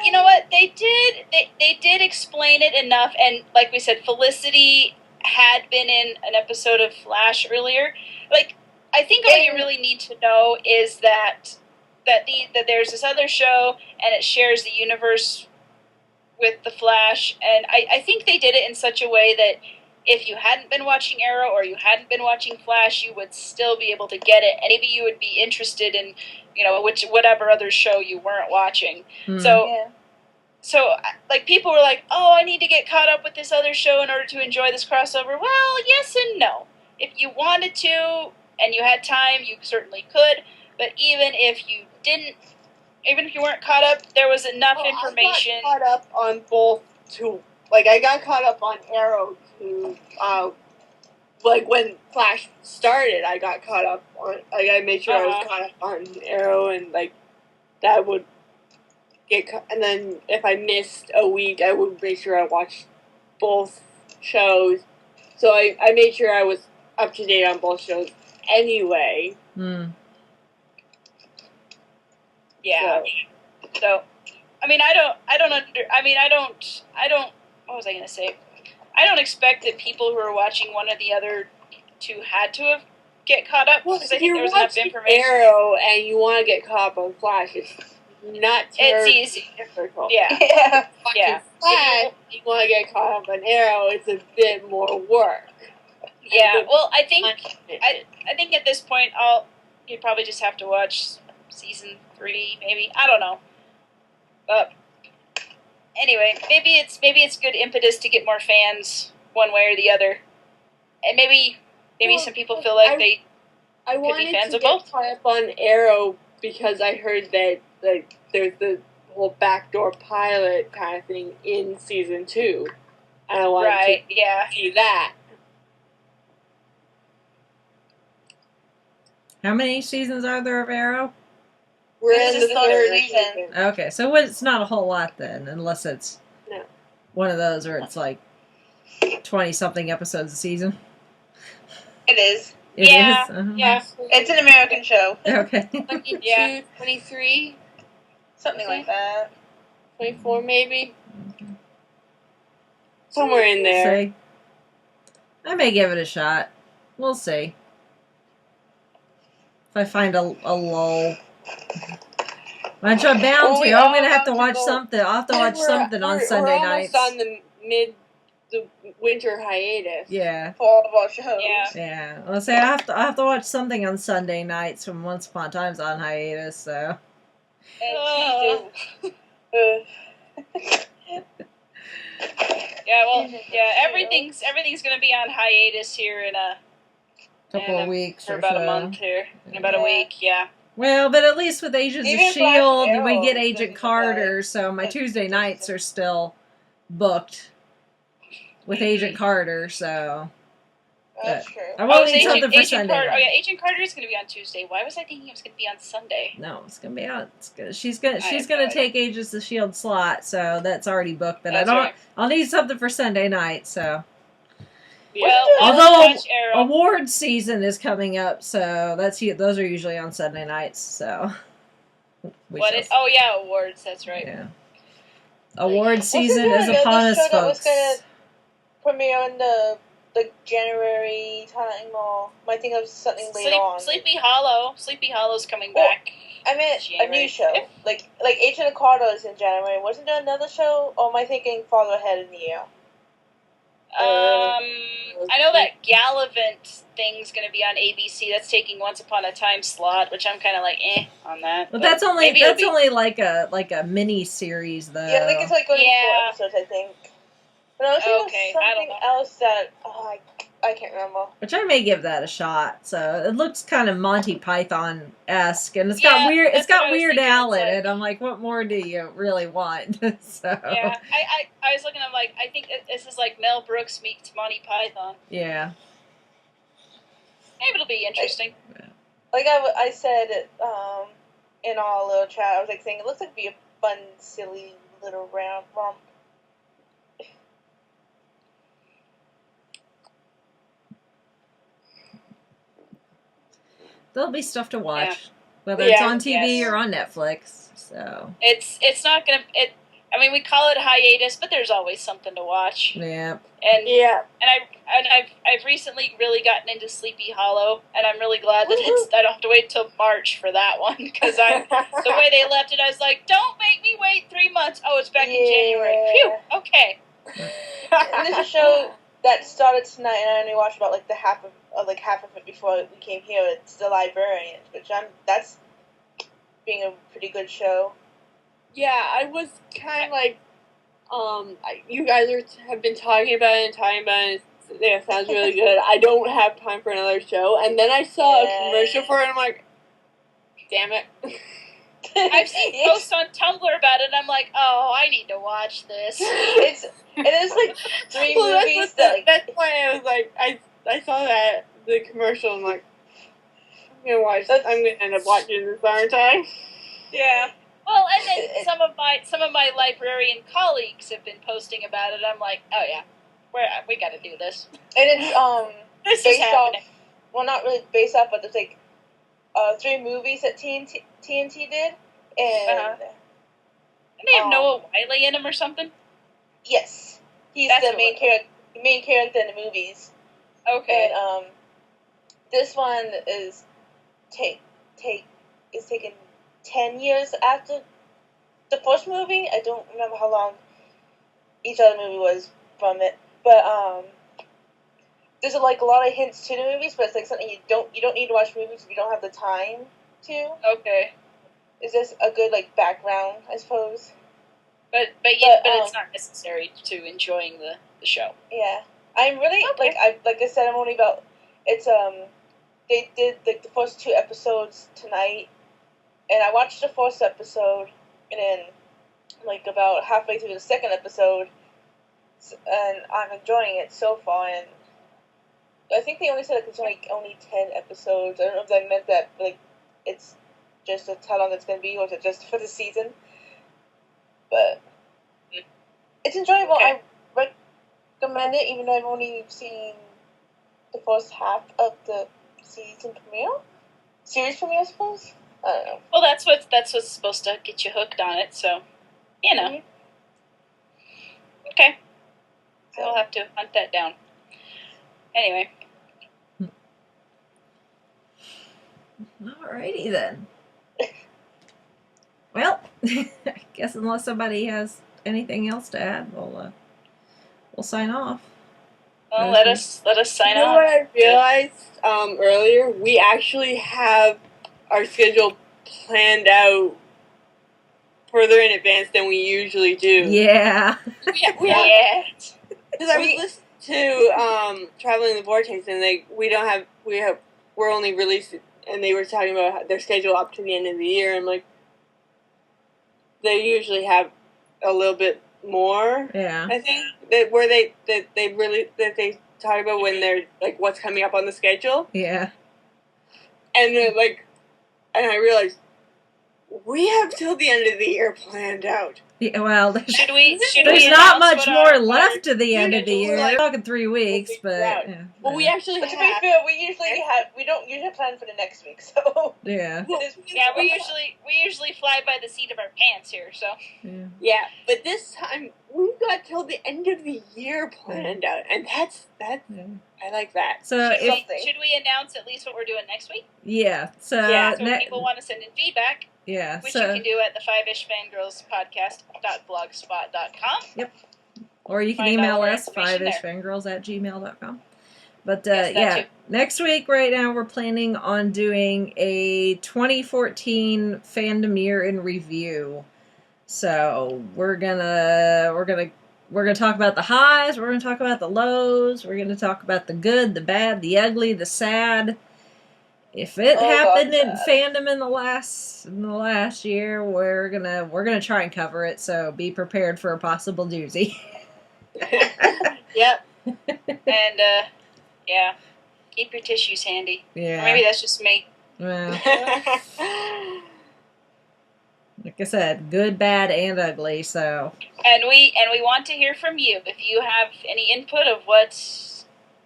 you know what? They did explain it enough, and like we said, Felicity had been in an episode of Flash earlier. Like, I think all you really need to know is that there's this other show, and it shares the universe with the Flash, and I think they did it in such a way that if you hadn't been watching Arrow or you hadn't been watching Flash, you would still be able to get it, and maybe you would be interested in, whatever other show you weren't watching. Mm. So, like, people were like, oh, I need to get caught up with this other show in order to enjoy this crossover. Well, yes and no. If you wanted to and you had time, you certainly could, but even if you weren't caught up, there was enough information. I got caught up on both too. Like, I got caught up on Arrow too. Like, when Flash started, I got caught up on. Like, I made sure I was caught up on Arrow, and like that would get. And then if I missed a week, I would make sure I watched both shows. So I made sure I was up to date on both shows anyway. Mm. Yeah. So, I mean, what was I going to say? I don't expect that people who are watching one or the other two had to get caught up, because I think there was enough information. Arrow and you want to get caught up on Flash, it's not terribly It's easy. difficult. Yeah. Yeah. Flash, you want to get caught up on Arrow, it's a bit more work. Yeah. Well, I think at this point, you'd probably just have to watch season 3, maybe. I don't know. But anyway, maybe it's good impetus to get more fans one way or the other, and maybe some people feel like they could be fans of both. I wanted to get caught up on Arrow because I heard that there's the whole backdoor pilot kind of thing in season 2, and I wanted to see that. How many seasons are there of Arrow? We're This in is the the third third season. Okay, so it's not a whole lot then, unless it's one of those where it's like 20-something episodes a season. It is. It is? Uh-huh. Yeah. It's an American show. Okay. 22, 23. Something like that. 24 maybe. Somewhere in We'll there. see. I may give it a shot. We'll see. If I find a lull. Which I'm bound Well, to. we I'm are gonna have to about to watch go- something. I'll have to watch something on Sunday we're nights. almost on the winter hiatus. Yeah. For all of our shows. Yeah. Yeah. I'll say I have to watch something on Sunday nights from Once Upon a Time's on hiatus, so And Uh, yeah, well, Is it yeah, the everything's gonna be on hiatus here in a couple of weeks for or about so. a month here. In about a Yeah. week, yeah. Well, but at least with Agents Even of Shield, Flash we Arrow get is Agent gonna be Carter, like- so my like, Tuesday nights are still booked with Agent Carter. So That's true. I won't need Agent, something for Agent Sunday. Carter. Oh night. yeah, Agent Carter is gonna be on Tuesday. Why was I thinking it was gonna be on Sunday? No, it's gonna be out. She's have gonna no take Agents of Shield slot, so that's already booked. But That's I don't. right. I'll need something for Sunday night. So Well, Although- I'll watch Arrow. awards season is coming up, so those are usually on Sunday nights. So we What shall is? Oh yeah, awards. That's right. Yeah. Award Wasn't season there is another upon us, show that was folks. gonna premiere in the January time, or am I thinking of something later on? Sleepy Hollow. Sleepy Hollow's coming Well, back. I meant a January new show, 5th? like Agent of Carter is in January. Wasn't there another show, or am I thinking farther ahead in the year? I know that Gallivant thing's gonna be on ABC. That's taking Once Upon a Time slot, which I'm kind of like on that. But that's only maybe it'll be- only like a mini series though. Yeah, I think it's like only 4 Yeah. episodes, I think. But I was thinking Okay, of I don't something know. else that I can't remember. Which I may give that a shot. So it looks kind of Monty Python esque, and it's got Yeah, weird. It's that's what got I was Weird thinking, Al it's in like- it. I'm like, what more do you really want? So Yeah, I was looking. I'm like, I think this is like Mel Brooks meets Monty Python. yeah. Maybe it'll be interesting. Like I said in our little chat, I was like saying it looks like it'd be a fun, silly little romp. There'll be stuff to watch, whether it's Yeah, on TV yes. or on Netflix. So It's not gonna. I mean, we call it hiatus, but there's always something to watch. yeah. And Yeah. I've recently really gotten into Sleepy Hollow, and I'm really glad that I don't have to wait till March for that one because the way they left it, I was like, don't make me wait 3 months. Oh, it's back in January. Phew. Okay. And there's a show that started tonight, and I only watched about like half of it before we came here. It's The Librarian, which that's being a pretty good show. Yeah, I was kind of like, you guys have been talking about it and talking about it. Yeah, it sounds really good. I don't have time for another show. And then I saw Yeah. a commercial for it, and I'm like, damn it. I've seen posts on Tumblr about it, and I'm like, oh, I need to watch this. It is like 3 Well, movies that that's why I was like, I saw the commercial, and I'm like, I'm gonna end up watching this, aren't I? yeah. Well, and then some of my librarian colleagues have been posting about it. I'm like, oh yeah, we got to do this. And it's This is based off, happening. well, not really based off, but there's like 3 movies that TNT did, and And they have Noah Wiley in them or something. yes, he's That's the what main character in the movies. Okay. And this one is taken 10 years after the first movie. I don't remember how long each other movie was from it, but there's like a lot of hints to the movies, but it's like something you don't need to watch movies if you don't have the time to. Okay. It's just a good like background, I suppose. But But, it's not necessary to enjoying the show. Yeah, I'm really Okay. like I said, I'm only about it's they did like the first 2 episodes tonight, and I watched the first episode, and then like about halfway through the second episode, and I'm enjoying it so far. And I think they only said it's only 10 episodes. I don't know if that meant that like it's just that's how long it's gonna be, or is it just for the season? But it's enjoyable. Okay. I recommend it, even though I've only seen the first half of the series premiere, I suppose. I don't know. Well, that's what's supposed to get you hooked on it. So, you know. Mhm. Okay. I'll have to hunt that down. Anyway. Alrighty then. Well, I guess unless somebody has anything else to add, we'll sign off. Well, let us sign You know off. what I realized earlier? We actually have our schedule planned out further in advance than we usually do. Yeah. Yeah. Because I was listening to Traveling the Vortex, and we're only releasing, and they were talking about their schedule up to the end of the year. I'm like, they usually have a little bit more. Yeah. I think that they talk about when they're like what's coming up on the schedule, Yeah. and they're like, and I realized we have till the end of the year planned out. Yeah, well, Should we there's not announce much what more our left to the end of the schedules year. are like? We're talking 3 weeks, We'll but figure it out. yeah. Well, we actually But to be have. fair, we don't usually plan for the next week, so. Yeah. Yeah, we usually fly by the seat of our pants here, so. Yeah. Yeah, but this time we've got till the end of the year planned out, and that's Yeah. I like that. So Should we announce at least what we're doing next week? yeah. So Yeah, So if people want to send in feedback, yeah. which So you can do at the 5ish Fangirls podcast.blogspot.com. or you can find all email our us information 5ishfangirls@gmail.com. But Yes, that yeah, too. next week right now we're planning on doing a 2014 fandom year in review. So we're gonna talk about the highs, we're gonna talk about the lows, we're gonna talk about the good, the bad, the ugly, the sad. If it happened in fandom in the last year, we're gonna try and cover it. So be prepared for a possible doozy. Yep. And, yeah, keep your tissues handy. Yeah. Or maybe that's just me. Well, like I said, good, bad, and ugly. So And we want to hear from you. If you have any input of what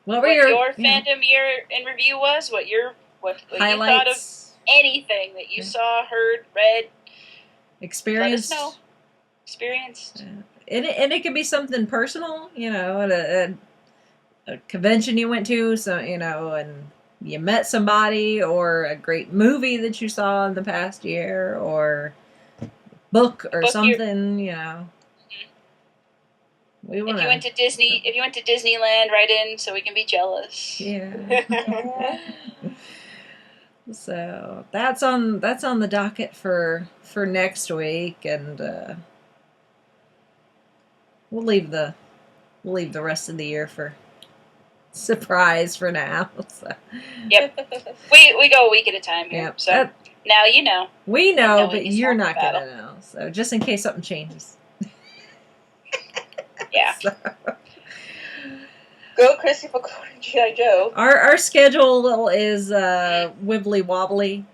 what were your your fandom year in review was, what you thought of highlights, anything that you saw, heard, read, experience? let us know. Experienced. And it could be something personal, at a convention you went to, so and you met somebody, or a great movie that you saw in the past year, or book or something, We want If you went to Disneyland, write in so we can be jealous. Yeah. So that's on the docket for next week, and we'll leave the rest of the year for surprise for now. So. Yep. We go a week at a time here. Yep. So now you know. We know, knowing but is you're half not the gonna know. So just in case something changes. Yeah. So, Go Chrissy for quoting G.I. Joe. our schedule is wibbly wobbly,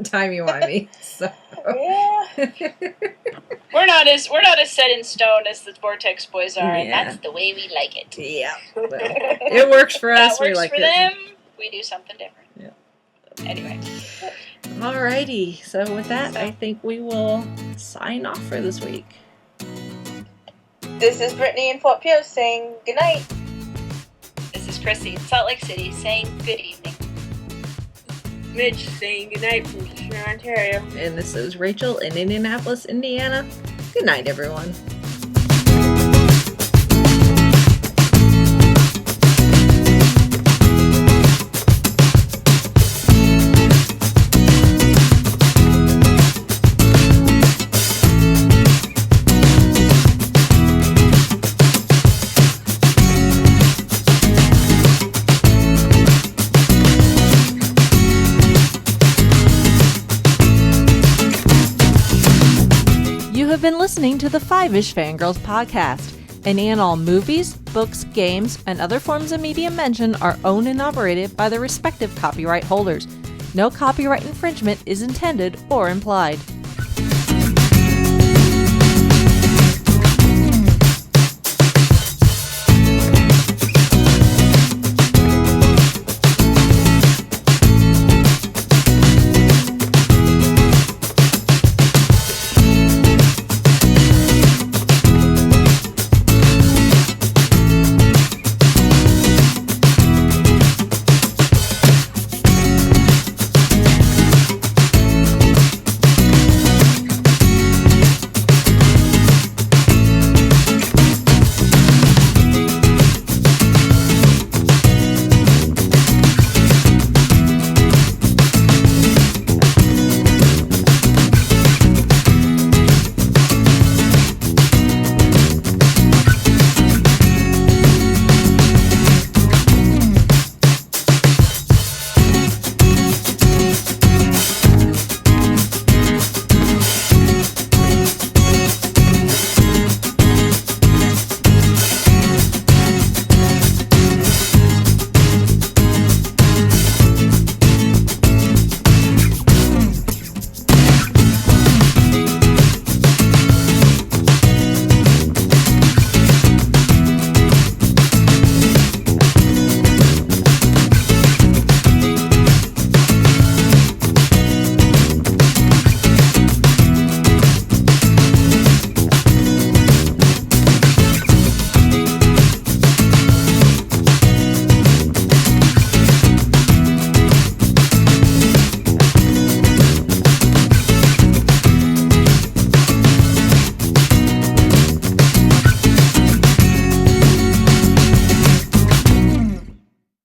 timey-wimey. So. Yeah. We're not as set in stone as the Vortex boys are, and Yeah. that's the way we like it. Yeah. Well, it works for us. That works we like for it. them. We do something different. Yeah. Anyway. Alrighty. So with that, I think we will sign off for this week. This is Brittany in Fort Pierce saying goodnight. This is Chrissy in Salt Lake City saying good evening. Mitch saying goodnight from Kitchener, Ontario. And this is Rachel in Indianapolis, Indiana. Good night, everyone. You have been listening to the 5ish Fangirls podcast. Any and all movies, books, games, and other forms of media mentioned are owned and operated by the respective copyright holders. No copyright infringement is intended or implied.